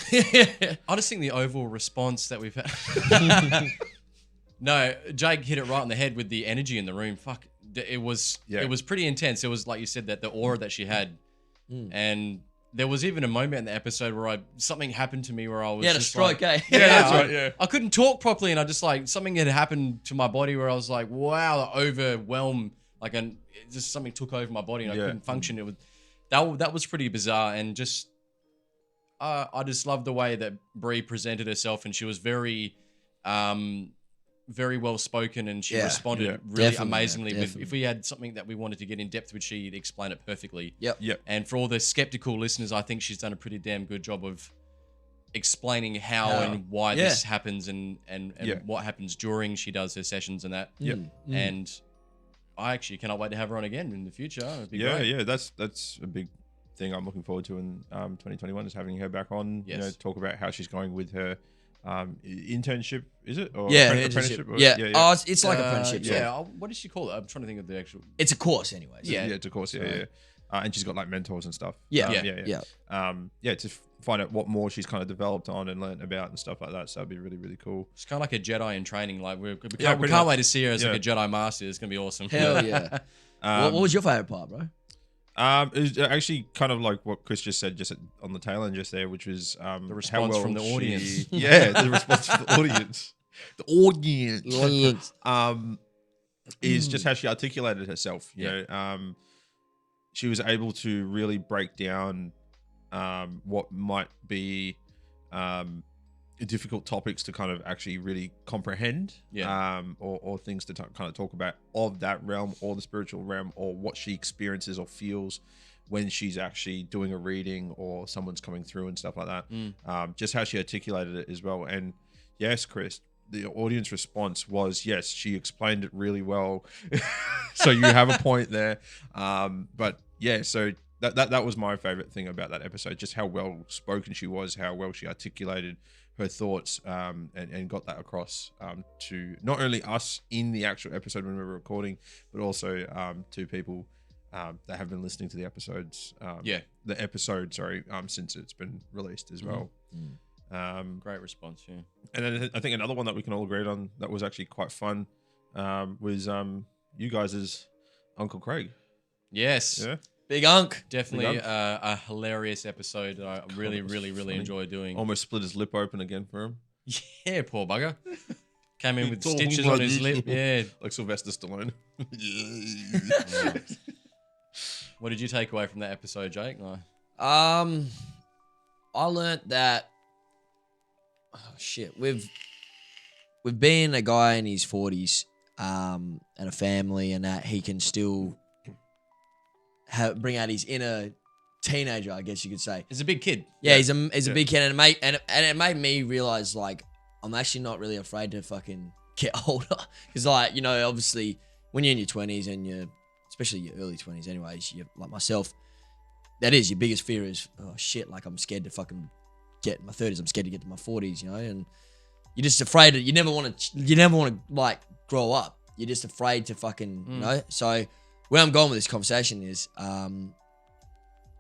Speaker 1: I just think the overall response that we've had. No, Jake hit it right on the head with the energy in the room. Fuck, it was pretty intense. It was like you said that the aura that she had, and there was even a moment in the episode where something happened to me where I was
Speaker 4: You had a
Speaker 1: just
Speaker 4: stroke,
Speaker 1: like,
Speaker 4: eh?
Speaker 2: that's right, yeah.
Speaker 1: I couldn't talk properly, and I just like something had happened to my body where I was like, wow, overwhelmed, like just something took over my body and I couldn't function. It was that was pretty bizarre, and just I just loved the way that Brie presented herself, and she was very very well spoken, and she responded really
Speaker 4: Definitely,
Speaker 1: amazingly.
Speaker 4: man,
Speaker 1: With
Speaker 4: definitely.
Speaker 1: if we had something that we wanted to get in depth with, she'd explain it perfectly.
Speaker 4: Yep.
Speaker 2: Yep.
Speaker 1: And for all the skeptical listeners, I think she's done a pretty damn good job of explaining how and why this happens and what happens during she does her sessions and that.
Speaker 2: Yep.
Speaker 1: And I actually cannot wait to have her on again in the future. It'd be
Speaker 2: Yeah,
Speaker 1: great.
Speaker 2: yeah, that's a big thing I'm looking forward to in 2021 is having her back on.
Speaker 1: Yes.
Speaker 2: You know, talk about how she's going with her internship. Is it? Or
Speaker 4: Yeah,
Speaker 2: apprenticeship? Or-
Speaker 4: yeah.
Speaker 2: yeah.
Speaker 4: Oh, it's like apprenticeship.
Speaker 1: Yeah. What does she call it? I'm trying to think of the actual.
Speaker 4: It's a course, anyways.
Speaker 1: Yeah.
Speaker 2: Yeah, of course. Yeah. And she's got like mentors and stuff.
Speaker 4: Yeah.
Speaker 2: Yeah. To find out what more she's kind of developed on and learned about and stuff like that. So that'd be really, really cool.
Speaker 1: She's kind of like a Jedi in training. Like we
Speaker 2: pretty
Speaker 1: can't
Speaker 2: much.
Speaker 1: wait to see her as like a
Speaker 2: Yeah.
Speaker 1: Jedi master. It's gonna be awesome.
Speaker 4: Hell yeah. What was your favorite part, bro?
Speaker 2: It was actually kind of like what Chris just said, just on the tail end just there, which was the
Speaker 1: response from the audience.
Speaker 2: Yeah, the response from the audience. The audience. Is just how she articulated herself. You know, she was able to really break down what might be difficult topics to kind of actually really comprehend, or things to kind of talk about of that realm or the spiritual realm or what she experiences or feels when she's actually doing a reading or someone's coming through and stuff like that. Just how she articulated it as well. And yes, Chris, the audience response was yes, she explained it really well. So you have a point there. But yeah, so that was my favorite thing about that episode, just how well spoken she was, how well she articulated her thoughts, and got that across to not only us in the actual episode when we were recording, but also to people that have been listening to the episodes. Since it's been released as well.
Speaker 1: Great response. Yeah.
Speaker 2: And then I think another one that we can all agree on that was actually quite fun was you guys' Uncle Craig.
Speaker 1: Yes.
Speaker 2: Yeah.
Speaker 4: Big Unk.
Speaker 1: Definitely
Speaker 2: Big
Speaker 1: a hilarious episode that I really, really, really
Speaker 2: funny.
Speaker 1: enjoy doing.
Speaker 2: Almost split his lip open again for him.
Speaker 1: Yeah, poor bugger. Came in with
Speaker 2: It's all
Speaker 1: stitches on his lip. Yeah.
Speaker 2: Like Sylvester Stallone.
Speaker 1: What did you take away from that episode, Jake? No.
Speaker 4: I learned that with being a guy in his 40s and a family and that, he can still bring out his inner teenager, I guess you could say.
Speaker 1: He's a big kid.
Speaker 4: Yeah, he's a big kid, and it made me realize like I'm actually not really afraid to fucking get older, because like, you know, obviously when you're in your 20s and you're, especially your early 20s anyways, you like myself, that is your biggest fear is, oh shit, like I'm scared to fucking get in my 30s, I'm scared to get to my 40s, you know, and you're just afraid. You never want to like grow up. You're just afraid to fucking, you know. So where I'm going with this conversation is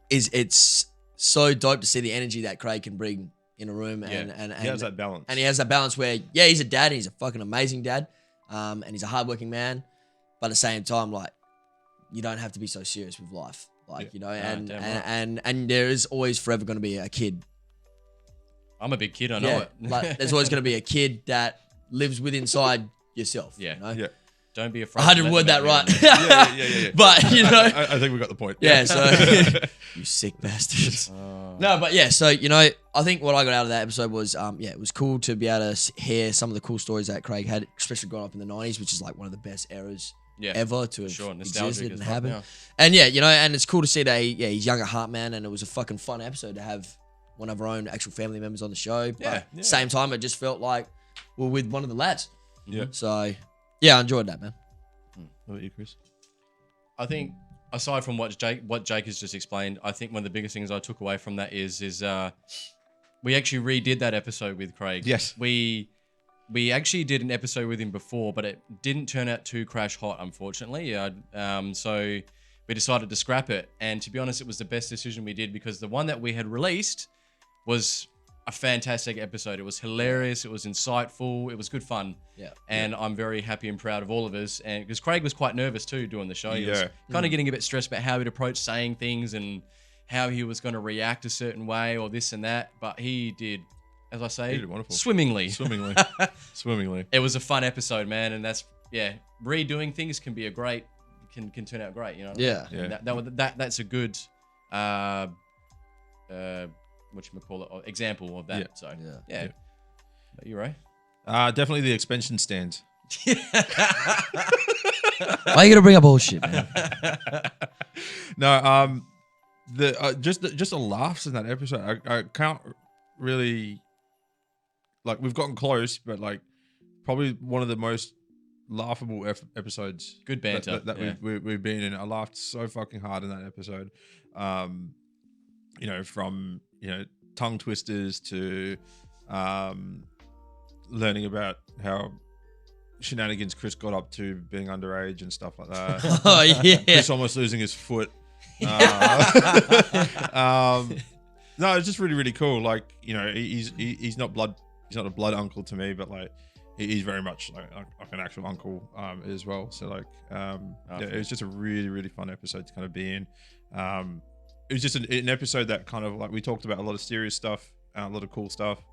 Speaker 4: it's so dope to see the energy that Craig can bring in a room, and
Speaker 2: he has that balance.
Speaker 4: And he has that balance where, yeah, he's a dad, and he's a fucking amazing dad, and he's a hardworking man, but at the same time, like, you don't have to be so serious with life, like, you know, and there is always forever going to be a kid.
Speaker 1: I'm a big kid, I know it.
Speaker 4: Like, there's always going to be a kid that lives with inside yourself.
Speaker 1: Yeah,
Speaker 4: you know?
Speaker 2: Yeah.
Speaker 1: Don't be afraid.
Speaker 4: I didn't word that right.
Speaker 2: Yeah.
Speaker 4: But, you know.
Speaker 2: I think we got the point.
Speaker 4: Yeah, so. You sick bastards. No, but yeah, so, you know, I think what I got out of that episode was, it was cool to be able to hear some of the cool stories that Craig had, especially growing up in the 90s, which is like one of the best eras ever to have existed and happen.
Speaker 1: Yeah.
Speaker 4: And yeah, you know, and it's cool to see that he's young at heart, man, and it was a fucking fun episode to have one of our own actual family members on the show. But at the same time, it just felt like we're with one of the lads.
Speaker 2: Yeah.
Speaker 4: So, yeah, I enjoyed that, man.
Speaker 2: What about you, Chris?
Speaker 1: I think aside from what Jake has just explained, I think one of the biggest things I took away from that is we actually redid that episode with Craig.
Speaker 2: Yes.
Speaker 1: We actually did an episode with him before, but it didn't turn out too crash hot, unfortunately. So we decided to scrap it. And to be honest, it was the best decision we did because the one that we had released was a fantastic episode. It was hilarious. It was insightful. It was good fun.
Speaker 4: Yeah.
Speaker 1: And I'm very happy and proud of all of us. And because Craig was quite nervous too doing the show. He was kind of getting a bit stressed about how he'd approach saying things and how he was going to react a certain way or this and that. But he did, as I say, swimmingly.
Speaker 2: Swimmingly.
Speaker 1: It was a fun episode, man. And that's, redoing things can be a great, can turn out great, you know?
Speaker 4: Yeah.
Speaker 1: That's a good, whatchamacallit, example of that.
Speaker 2: Yeah.
Speaker 1: So, yeah. Are you right?
Speaker 2: Definitely the expansion stand.
Speaker 4: Why are you gonna bring up bullshit, man?
Speaker 2: No, just the laughs in that episode. I can't really, like, we've gotten close, but like probably one of the most laughable episodes.
Speaker 1: Good banter
Speaker 2: that we've been in. I laughed so fucking hard in that episode. You know, from tongue twisters to learning about how shenanigans Chris got up to being underage and stuff like that.
Speaker 4: Oh yeah,
Speaker 2: Chris almost losing his foot. No, it's just really cool. Like, he's not a blood uncle to me, but like he's very much like an actual uncle as well. So like it was just a really fun episode to kind of be in. It was just an episode that kind of, like, we talked about a lot of serious stuff, a lot of cool stuff.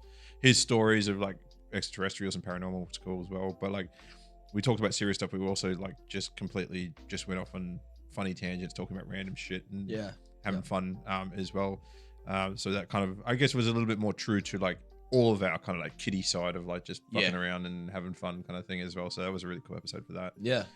Speaker 2: His stories of like extraterrestrials and paranormal was cool as well. But like, we talked about serious stuff. We were also like just completely went off on funny tangents, talking about random shit and having fun as well. So that kind of, I guess, was a little bit more true to like all of our kind of like kiddie side of like just fucking around and having fun kind of thing as well. So that was a really cool episode for that.
Speaker 4: Yeah.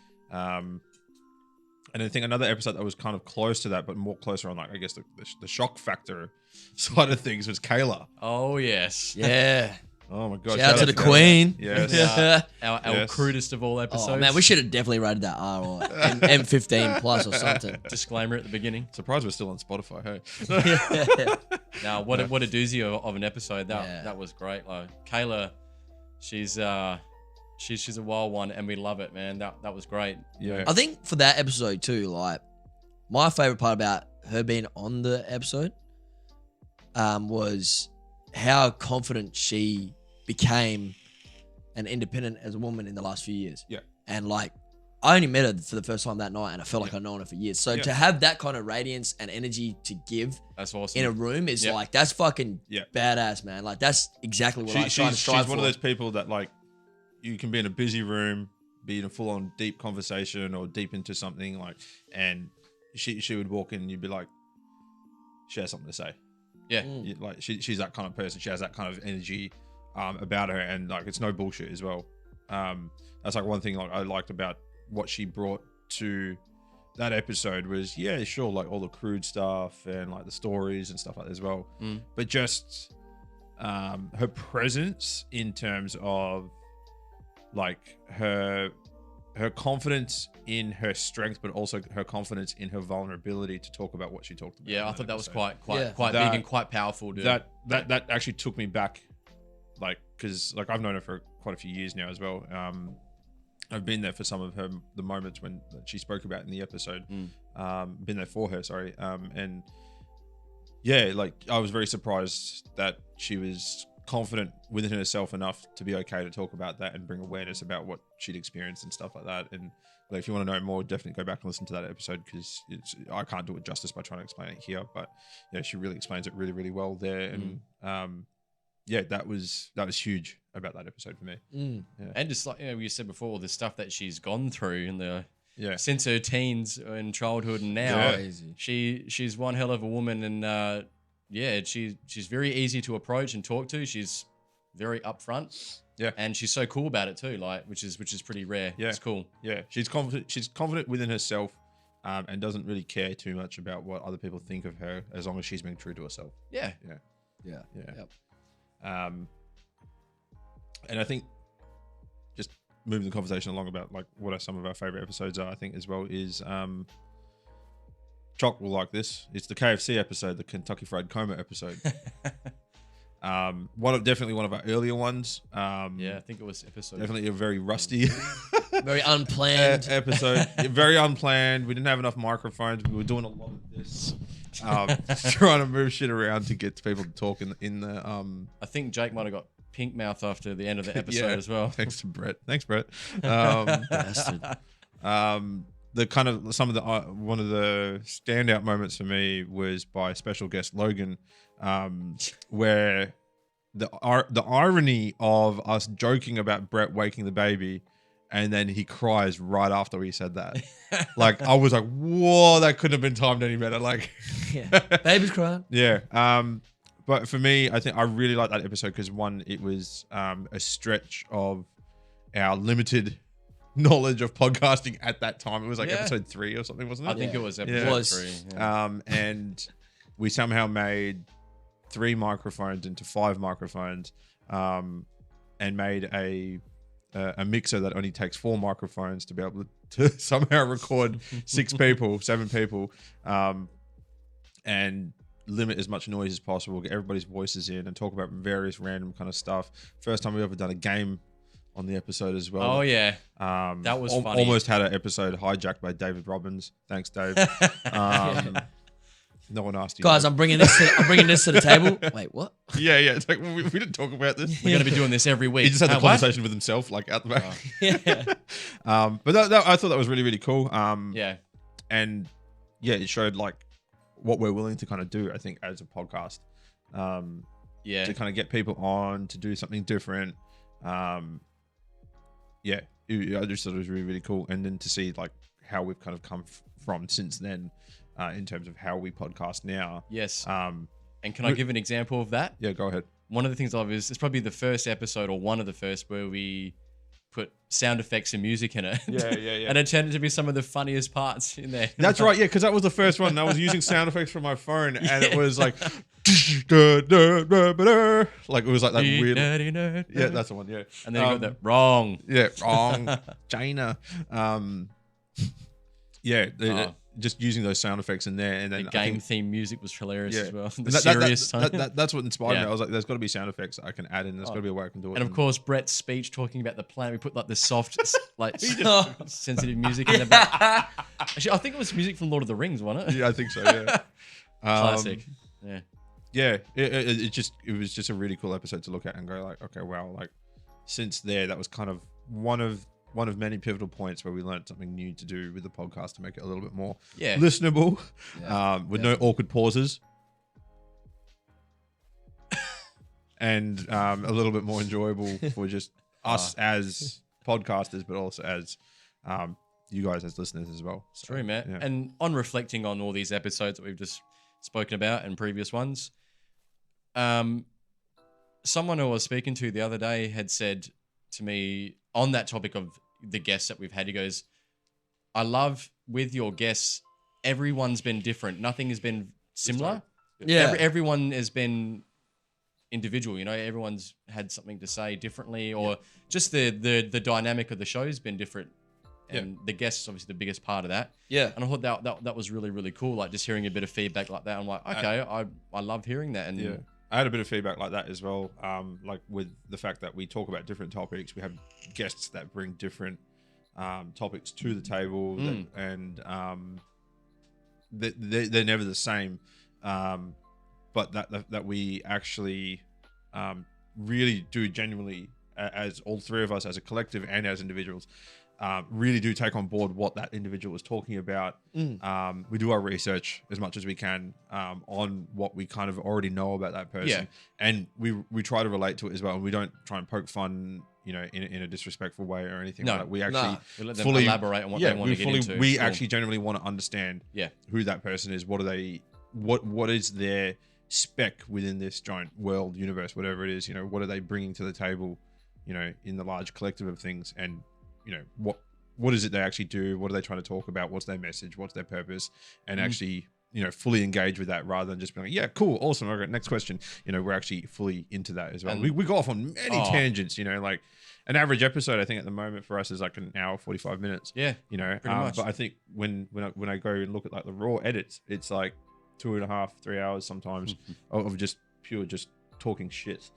Speaker 2: And I think another episode that was kind of close to that, but more closer on like, I guess, the shock factor side of things was Kayla.
Speaker 1: Oh, yes.
Speaker 4: Yeah.
Speaker 2: Oh, my God.
Speaker 4: Shout out to the Queen.
Speaker 2: Yes.
Speaker 1: Our crudest of all episodes.
Speaker 4: Oh, man, we should have definitely rated that R or M15 plus or something.
Speaker 1: Disclaimer at the beginning.
Speaker 2: Surprised we're still on Spotify, hey?
Speaker 1: Now, what a doozy of an episode. That was great. Like, Kayla, she's a wild one, and we love it, man. That was great.
Speaker 2: Yeah.
Speaker 4: I think for that episode too, like, my favorite part about her being on the episode was how confident she became and independent as a woman in the last few years.
Speaker 2: Yeah.
Speaker 4: And like, I only met her for the first time that night, and I felt like I'd known her for years. So to have that kind of radiance and energy to give
Speaker 1: that's awesome
Speaker 4: in a room is like, that's fucking badass, man. Like, that's exactly what I try to strive for.
Speaker 2: She's one of those people that, like, you can be in a busy room, be in a full-on deep conversation or deep into something, like, and she would walk in and you'd be like, she has something to say.
Speaker 1: Yeah.
Speaker 2: Like, she's that kind of person. She has that kind of energy about her, and like, it's no bullshit as well. That's like one thing like I liked about what she brought to that episode was, sure, like all the crude stuff and like the stories and stuff like that as well. But just her presence in terms of like her confidence in her strength, but also her confidence in her vulnerability to talk about what she talked about.
Speaker 1: Yeah, I thought that was quite big and quite powerful, dude.
Speaker 2: That actually took me back like because like I've known her for quite a few years now as well. I've been there for some of the moments when that she spoke about in the episode. Been there for her, sorry. And yeah, like I was very surprised that she was confident within herself enough to be okay to talk about that and bring awareness about what she'd experienced and stuff like that. And like, if you want to know more, definitely go back and listen to that episode, because I can't do it justice by trying to explain it here. But yeah, she really explains it really, really well there. And yeah, that was huge about that episode for me. Yeah.
Speaker 1: And just like you said before, the stuff that she's gone through in the since her teens and childhood and now, she's one hell of a woman. And she's very easy to approach and talk to. She's very upfront. Yeah, and she's so cool about it too, like which is pretty rare. Yeah, it's cool.
Speaker 2: Yeah, she's confident. She's confident within herself, and doesn't really care too much about what other people think of her, as long as she's being true to herself.
Speaker 1: Yeah.
Speaker 4: Yep.
Speaker 2: And I think just moving the conversation along about like what are some of our favorite episodes are, I think as well is Choc will like this. It's the KFC episode, the Kentucky Fried Coma episode. Definitely one of our earlier ones.
Speaker 1: I think it was episode.
Speaker 2: Definitely a very rusty,
Speaker 4: very unplanned
Speaker 2: episode. Very unplanned. We didn't have enough microphones. We were doing a lot of this, trying to move shit around to get people to talk in the.
Speaker 1: I think Jake might have got pink mouth after the end of the episode as well.
Speaker 2: Thanks to Brett. Thanks, Brett. Bastard. The kind of some of the one of the standout moments for me was by special guest Logan, where the irony of us joking about Brett waking the baby, and then he cries right after we said that. Like I was like, whoa, that couldn't have been timed any better. Like,
Speaker 4: baby's crying.
Speaker 2: Yeah. But for me, I think I really like that episode because one, it was a stretch of our limited knowledge of podcasting at that time. It was like episode 3 or something, wasn't it?
Speaker 1: I think it was episode 3.
Speaker 2: Yeah. And we somehow made 3 microphones into 5 microphones, and made a mixer that only takes 4 microphones to be able to somehow record 6 people, 7 people, and limit as much noise as possible, get everybody's voices in, and talk about various random kind of stuff. First time we ever done a game on the episode as well.
Speaker 1: Oh yeah, that was funny.
Speaker 2: Almost had an episode hijacked by David Robbins. Thanks, Dave. No one asked you,
Speaker 4: guys. I'm bringing this to the table. Wait, what?
Speaker 2: Yeah. It's like we didn't talk about this.
Speaker 1: We're going to be doing this every week.
Speaker 2: He just had the conversation with himself, like out the back. But I thought that was really, really cool. And yeah, it showed like what we're willing to kind of do, I think, as a podcast. To kind of get people on to do something different. I just thought it was really, really cool. And then to see like how we've kind of come from since then, in terms of how we podcast now.
Speaker 1: Yes. And can I give an example of that?
Speaker 2: Yeah, go ahead.
Speaker 1: One of the things I love is it's probably the first episode or one of the first where we put sound effects and music in it.
Speaker 2: Yeah.
Speaker 1: And it turned to be some of the funniest parts in there.
Speaker 2: That's right. Yeah, because that was the first one. And I was using sound effects from my phone, and it was like, like it was like that weird. Yeah, that's the one. Yeah,
Speaker 1: and then you got that wrong.
Speaker 2: Yeah, wrong. China. Just using those sound effects in there, and then
Speaker 1: the game theme music was hilarious as well. The
Speaker 2: that's what inspired me. I was like, "There's got to be sound effects I can add in. There's got to be a way I can do it."
Speaker 1: And of course, Brett's speech talking about the plan. We put like the soft, like sensitive music in the back. Actually, I think it was music from Lord of the Rings, wasn't it?
Speaker 2: Yeah, I think so. Yeah,
Speaker 1: classic.
Speaker 2: Yeah. It was just a really cool episode to look at and go like, okay, wow, like since there, that was kind of one of many pivotal points where we learned something new to do with the podcast to make it a little bit more listenable, with no awkward pauses, and a little bit more enjoyable for just us as podcasters, but also as you guys as listeners as well.
Speaker 1: So, true, man. Yeah. And on reflecting on all these episodes that we've just spoken about and previous ones, someone who I was speaking to the other day had said to me on that topic of the guests that we've had, he goes, I love with your guests, everyone's been different. Nothing has been similar.
Speaker 4: Yeah.
Speaker 1: Everyone has been individual, you know, everyone's had something to say differently, or just the dynamic of the show has been different. And the guest is obviously the biggest part of that. Yeah. And I thought that was really, really cool. Like just hearing a bit of feedback like that. I'm like, okay, I love hearing that. And
Speaker 2: I had a bit of feedback like that as well. Like with the fact that we talk about different topics, we have guests that bring different topics to the table, and they're never the same. But that we actually really do genuinely, as all three of us, as a collective and as individuals, really do take on board what that individual is talking about. We do our research as much as we can on what we kind of already know about that person, and we try to relate to it as well. And we don't try and poke fun, in a disrespectful way or anything.
Speaker 1: No,
Speaker 2: like that. We actually
Speaker 1: we let them
Speaker 2: fully
Speaker 1: elaborate on what they want to get into.
Speaker 2: We actually genuinely want to understand who that person is. What are they? What is their spec within this giant world, universe, whatever it is? What are they bringing to the table? In the large collective of things, and what is it they actually do? What are they trying to talk about? What's their message? What's their purpose? And actually, fully engage with that rather than just being like, yeah, cool, awesome. Okay, next question. We're actually fully into that as well. And we go off on many tangents, like an average episode, I think at the moment for us is like an hour, 45 minutes.
Speaker 1: Yeah.
Speaker 2: Pretty much. But I think when I go and look at like the raw edits, it's like 2.5, 3 hours sometimes of just pure talking shit.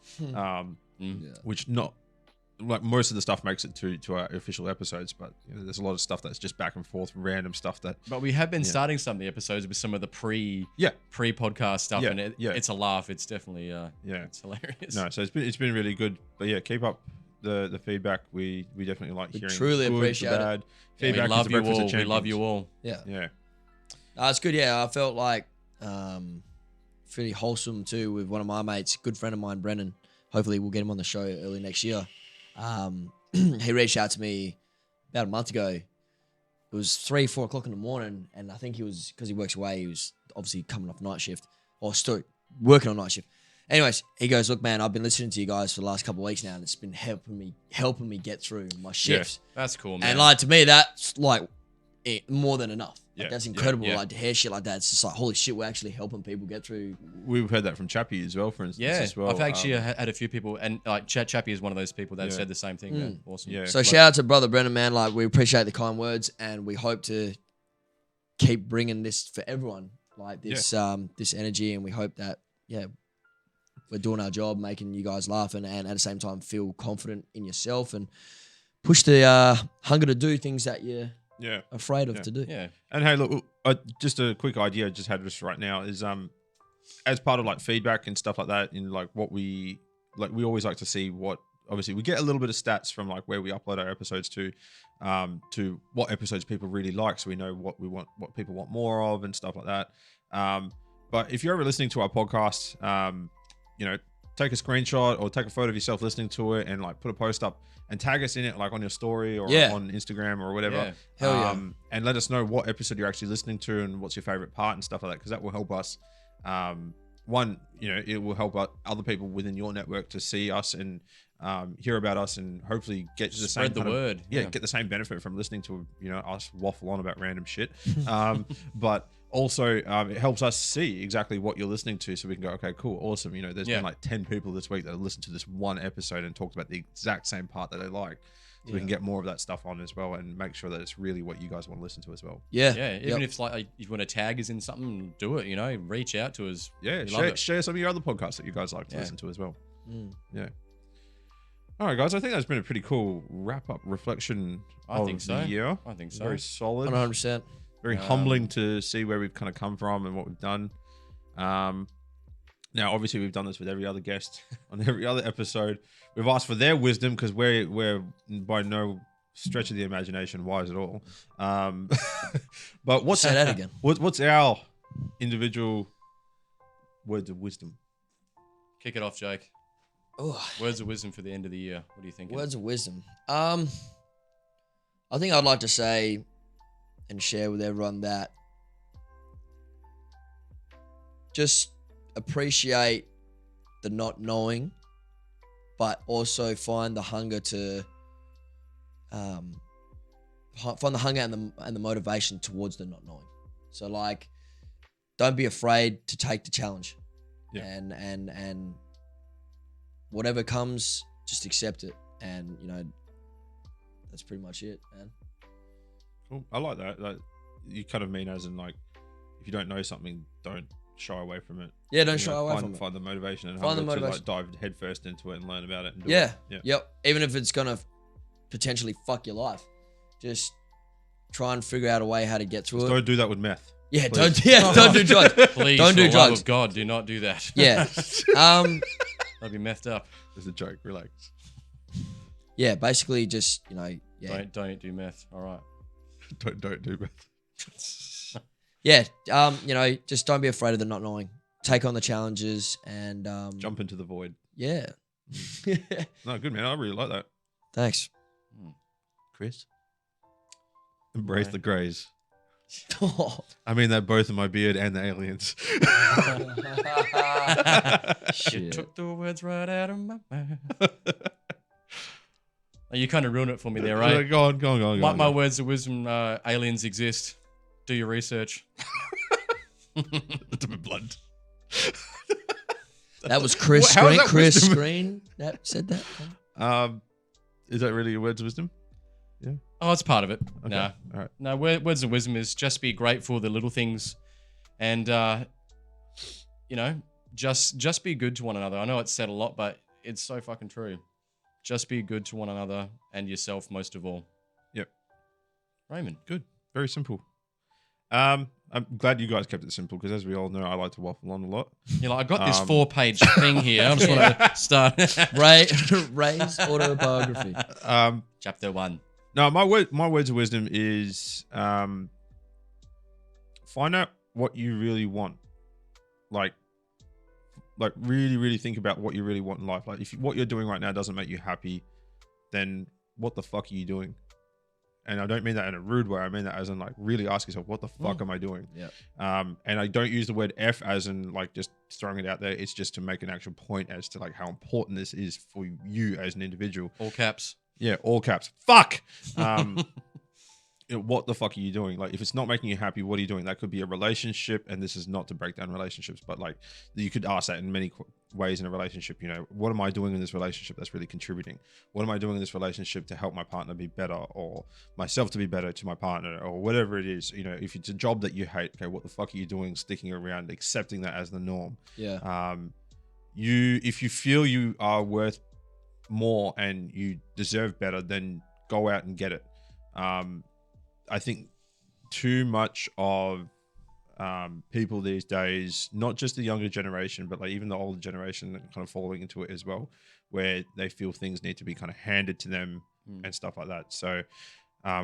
Speaker 2: Which not like most of the stuff makes it to our official episodes, but there's a lot of stuff that's just back and forth, random stuff that.
Speaker 1: But we have been starting some of the episodes with some of the pre-podcast stuff, and it's a laugh. It's definitely it's hilarious.
Speaker 2: No, so it's been really good. But keep up the feedback. We definitely like hearing.
Speaker 4: Truly
Speaker 2: good,
Speaker 4: appreciate
Speaker 2: bad.
Speaker 4: it.
Speaker 2: Feedback.
Speaker 1: We love
Speaker 2: is
Speaker 1: you
Speaker 2: the breakfast
Speaker 1: all.
Speaker 2: of
Speaker 1: We love you
Speaker 2: champions.
Speaker 1: all.
Speaker 4: Yeah.
Speaker 2: Yeah.
Speaker 4: It's good. Yeah, I felt like pretty wholesome too with one of my mates, good friend of mine, Brennan. Hopefully we'll get him on the show early next year. He reached out to me about a month ago. It was 3-4 o'clock in the morning, and I think he was, because he works away, he was obviously coming off night shift or still working on night shift. Anyways, he goes, look, man, I've been listening to you guys for the last couple of weeks now, and it's been helping me get through my shifts.
Speaker 1: That's cool, man.
Speaker 4: And like to me, that's like more than enough. Like, that's incredible.
Speaker 1: yeah.
Speaker 4: Like to hear shit like that, it's just like, holy shit, we're actually helping people get through.
Speaker 2: We've heard that from Chappie as well, for instance. As well.
Speaker 1: I've actually had a few people, and like Chappie is one of those people that said the same thing. Man. Awesome.
Speaker 2: Yeah.
Speaker 4: So shout out to brother Brennan, man. Like we appreciate the kind words, and we hope to keep bringing this for everyone, like this this energy, and we hope that we're doing our job, making you guys laugh, and at the same time feel confident in yourself and push the hunger to do things that you're afraid of to do.
Speaker 1: Yeah.
Speaker 2: And hey, look, just a quick idea I just had just right now is as part of like feedback and stuff like that, in like what we always like to see what, obviously we get a little bit of stats from like where we upload our episodes to what episodes people really like, so we know what people want more of and stuff like that. But if you're ever listening to our podcast, take a screenshot or take a photo of yourself listening to it and like put a post up and tag us in it, like on your story or on Instagram or whatever.
Speaker 1: Yeah.
Speaker 4: Hell yeah.
Speaker 2: And let us know what episode you're actually listening to and what's your favorite part and stuff like that, because that will help us. One, it will help other people within your network to see us and hear about us and hopefully get the
Speaker 1: Spread
Speaker 2: same
Speaker 1: the word.
Speaker 2: get the same benefit from listening to us waffle on about random shit. But also it helps us see exactly what you're listening to, so we can go, okay, cool, awesome. There's been like 10 people this week that have listened to this one episode and talked about the exact same part that they like. So we can get more of that stuff on as well and make sure that it's really what you guys want to listen to as well.
Speaker 4: Yeah.
Speaker 1: Yeah. Even if it's like you want to tag us in something, do it. Reach out to us.
Speaker 2: Yeah.
Speaker 1: We
Speaker 2: Share some of your other podcasts that you guys like to listen to as well. Yeah. All right, guys. I think that's been a pretty cool wrap-up reflection of the year.
Speaker 1: I think so.
Speaker 2: Very solid.
Speaker 4: 100%.
Speaker 2: Very humbling to see where we've kind of come from and what we've done. Now, obviously, we've done this with every other guest on every other episode. We've asked for their wisdom because we're by no stretch of the imagination wise at all. But what's
Speaker 4: Say that again.
Speaker 2: What's our individual words of wisdom?
Speaker 1: Kick it off, Jake.
Speaker 4: Oh,
Speaker 1: Words of wisdom for the end of the year. What do you think?
Speaker 4: words of wisdom. I think I'd like to say and share with everyone that just appreciate the not knowing, but also find the hunger to find the hunger and the motivation towards the not knowing. So like, don't be afraid to take the challenge, and whatever comes, just accept it, and that's pretty much it, man.
Speaker 2: Cool. I like that. Like, you kind of mean as in like, if you don't know something, don't shy away from it.
Speaker 4: Yeah, don't
Speaker 2: You
Speaker 4: shy
Speaker 2: know,
Speaker 4: away
Speaker 2: find,
Speaker 4: from it.
Speaker 2: find the motivation and
Speaker 4: Find the
Speaker 2: hunger to
Speaker 4: motivation.
Speaker 2: like dive headfirst into it and learn about it. And do
Speaker 4: Yeah.
Speaker 2: it.
Speaker 4: Yep. Even if it's gonna potentially fuck your life, just try and figure out a way how to get through it.
Speaker 2: Don't do that with meth.
Speaker 4: Yeah,
Speaker 2: please.
Speaker 4: don't do drugs.
Speaker 1: Please,
Speaker 4: Don't do
Speaker 1: for the love
Speaker 4: drugs.
Speaker 1: of God, do not do that.
Speaker 4: Yeah.
Speaker 1: That'd be messed up.
Speaker 2: It's a joke. Relax.
Speaker 4: Yeah, basically just, yeah.
Speaker 1: Don't do meth. All right.
Speaker 2: Don't do meth.
Speaker 4: Yeah, just don't be afraid of the not knowing. Take on the challenges and
Speaker 2: Jump into the void.
Speaker 4: yeah.
Speaker 2: No, good man. I really like that.
Speaker 4: Thanks.
Speaker 2: Chris? Embrace
Speaker 1: Right.
Speaker 2: the greys.
Speaker 4: Oh,
Speaker 2: I mean that both in my beard and the aliens.
Speaker 1: You
Speaker 4: shit.
Speaker 1: took the words right out of my mouth. You kind of ruined it for me there, right?
Speaker 2: Go on.
Speaker 1: My words of wisdom, aliens exist. Do your research.
Speaker 2: It's a bit blunt.
Speaker 4: That was Chris
Speaker 2: How is
Speaker 4: Screen.
Speaker 2: that
Speaker 4: Chris
Speaker 2: wisdom?
Speaker 4: Screen that said that.
Speaker 2: Is that really your words of wisdom?
Speaker 1: Oh, it's part of it.
Speaker 2: Okay.
Speaker 1: Nah.
Speaker 2: All right.
Speaker 1: No, words of wisdom is just be grateful for the little things and, just be good to one another. I know it's said a lot, but it's so fucking true. Just be good to one another and yourself most of all.
Speaker 2: Yep.
Speaker 1: Raymond.
Speaker 2: Good. Very simple. I'm glad you guys kept it simple because, as we all know, I like to waffle on a lot.
Speaker 1: You're like, I got this 4-page thing here. I just want to start.
Speaker 4: Ray's autobiography.
Speaker 1: Chapter 1.
Speaker 2: No, my words of wisdom is find out what you really want. Like really, really think about what you really want in life. Like if what you're doing right now doesn't make you happy, then what the fuck are you doing? And I don't mean that in a rude way. I mean that as in like really ask yourself, what the fuck am I doing?
Speaker 4: Yeah.
Speaker 2: And I don't use the word F as in like just throwing it out there. It's just to make an actual point as to like how important this is for you as an individual.
Speaker 1: All caps.
Speaker 2: Yeah, all caps. Fuck. What the fuck are you doing? Like, if it's not making you happy, what are you doing? That could be a relationship, and this is not to break down relationships, but like, you could ask that in many ways in a relationship. You know, what am I doing in this relationship that's really contributing? What am I doing in this relationship to help my partner be better, or myself to be better to my partner, or whatever it is? You know, if it's a job that you hate, okay, what the fuck are you doing? Sticking around, accepting that as the norm.
Speaker 4: Yeah.
Speaker 2: If you feel you are worth more and you deserve better, then go out and get it. I think too much of people these days, not just the younger generation, but like even the older generation, kind of falling into it as well, where they feel things need to be kind of handed to them and stuff like that. So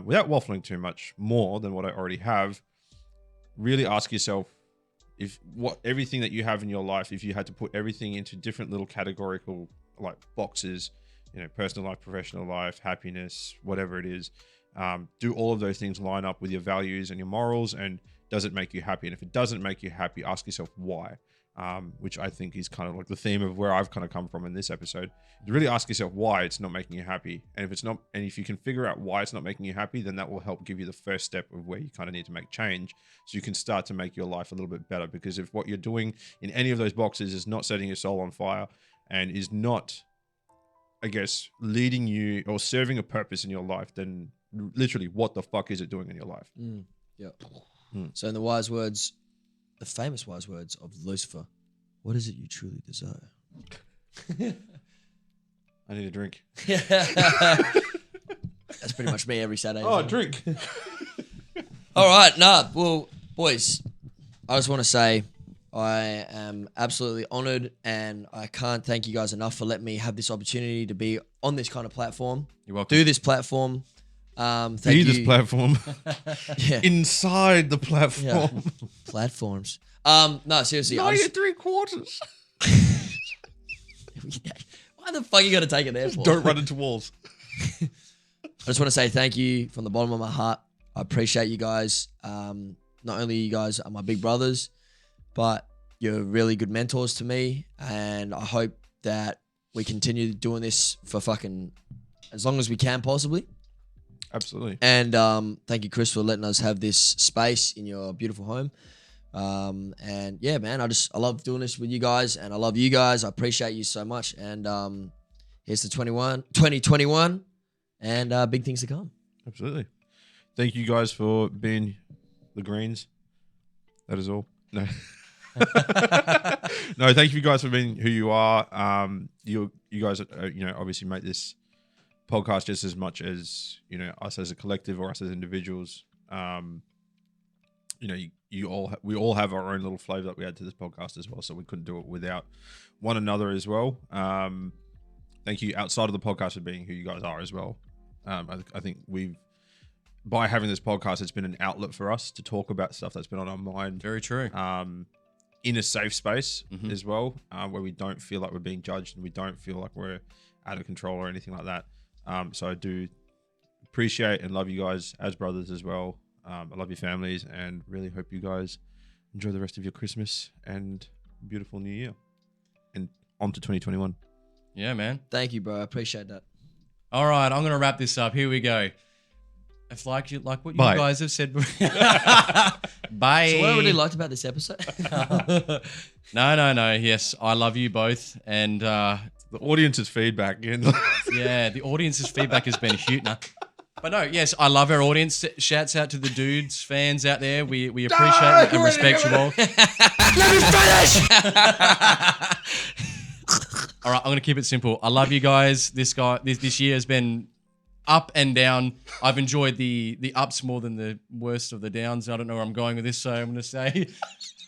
Speaker 2: without waffling too much more than what I already have, really ask yourself, if everything that you have in your life, if you had to put everything into different little categorical like boxes, you know, personal life, professional life, happiness, whatever it is, do all of those things line up with your values and your morals, and does it make you happy? And if it doesn't make you happy, ask yourself why, which I think is kind of like the theme of where I've kind of come from in this episode. You really ask yourself why it's not making you happy. And if it's not, and if you can figure out why it's not making you happy, then that will help give you the first step of where you kind of need to make change, so you can start to make your life a little bit better. Because if what you're doing in any of those boxes is not setting your soul on fire and is not, I guess, leading you or serving a purpose in your life, then literally what the fuck is it doing in your life?
Speaker 4: Yeah. So in the famous wise words of Lucifer, what is it you truly desire?
Speaker 2: I need a drink.
Speaker 4: That's pretty much me every Saturday.
Speaker 2: Oh, drink.
Speaker 4: All right, well, boys, I just want to say I am absolutely honored, and I can't thank you guys enough for letting me have this opportunity to be on this kind of platform.
Speaker 1: You're welcome.
Speaker 4: Do this platform. Thank
Speaker 2: Be
Speaker 4: you.
Speaker 2: this platform.
Speaker 4: Yeah.
Speaker 2: Inside the platform.
Speaker 4: Yeah. Platforms. No, seriously. I just,
Speaker 2: 3/4.
Speaker 4: why the fuck you got to take it there for?
Speaker 2: Don't run into walls.
Speaker 4: I just want to say thank you from the bottom of my heart. I appreciate you guys. Not only you guys are my big brothers, but you're really good mentors to me. And I hope that we continue doing this for fucking as long as we can possibly.
Speaker 2: Absolutely.
Speaker 4: And thank you, Chris, for letting us have this space in your beautiful home. And yeah, man, I love doing this with you guys, and I love you guys. I appreciate you so much. And here's to 2021 and big things to come.
Speaker 2: Absolutely. Thank you guys for being the Greens. That is all. No. No, thank you guys for being who you are. You guys, obviously make this podcast just as much as us as a collective or us as individuals. We all have our own little flavor that we add to this podcast as well, so we couldn't do it without one another as well. Thank you outside of the podcast for being who you guys are as well. I think by having this podcast, it's been an outlet for us to talk about stuff that's been on our mind.
Speaker 1: Very true.
Speaker 2: In a safe space as well, where we don't feel like we're being judged and we don't feel like we're out of control or anything like that. So I do appreciate and love you guys as brothers as well. I love your families and really hope you guys enjoy the rest of your Christmas and beautiful New Year. And on to 2021.
Speaker 1: Yeah, man.
Speaker 4: Thank you, bro. I appreciate that.
Speaker 1: All right, I'm gonna wrap this up. Here we go. It's like what you
Speaker 2: Bye.
Speaker 1: guys have said. Bye.
Speaker 4: So what I really liked about this episode.
Speaker 1: No. Yes, I love you both, and
Speaker 2: The audience's feedback again.
Speaker 1: yeah, the audience's feedback has been huge. But no, yes, I love our audience. Shouts out to the dudes, fans out there. We appreciate and respect you all.
Speaker 6: Let me finish!
Speaker 1: All right, I'm gonna keep it simple. I love you guys. This year has been up and down. I've enjoyed the ups more than the worst of the downs. I don't know where I'm going with this, so I'm gonna say,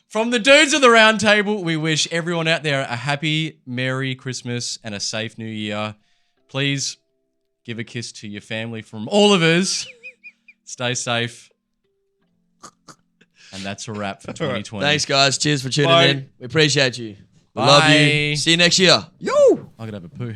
Speaker 1: from the dudes of the round table, we wish everyone out there a happy, Merry Christmas and a safe New Year. Please give a kiss to your family from all of us. Stay safe. And that's a wrap for 2020.
Speaker 4: Thanks, guys. Cheers for tuning
Speaker 2: Bye.
Speaker 4: in. We appreciate you. We
Speaker 1: Bye.
Speaker 4: love you. See you next year. Yo!
Speaker 1: I'm gonna have a poo.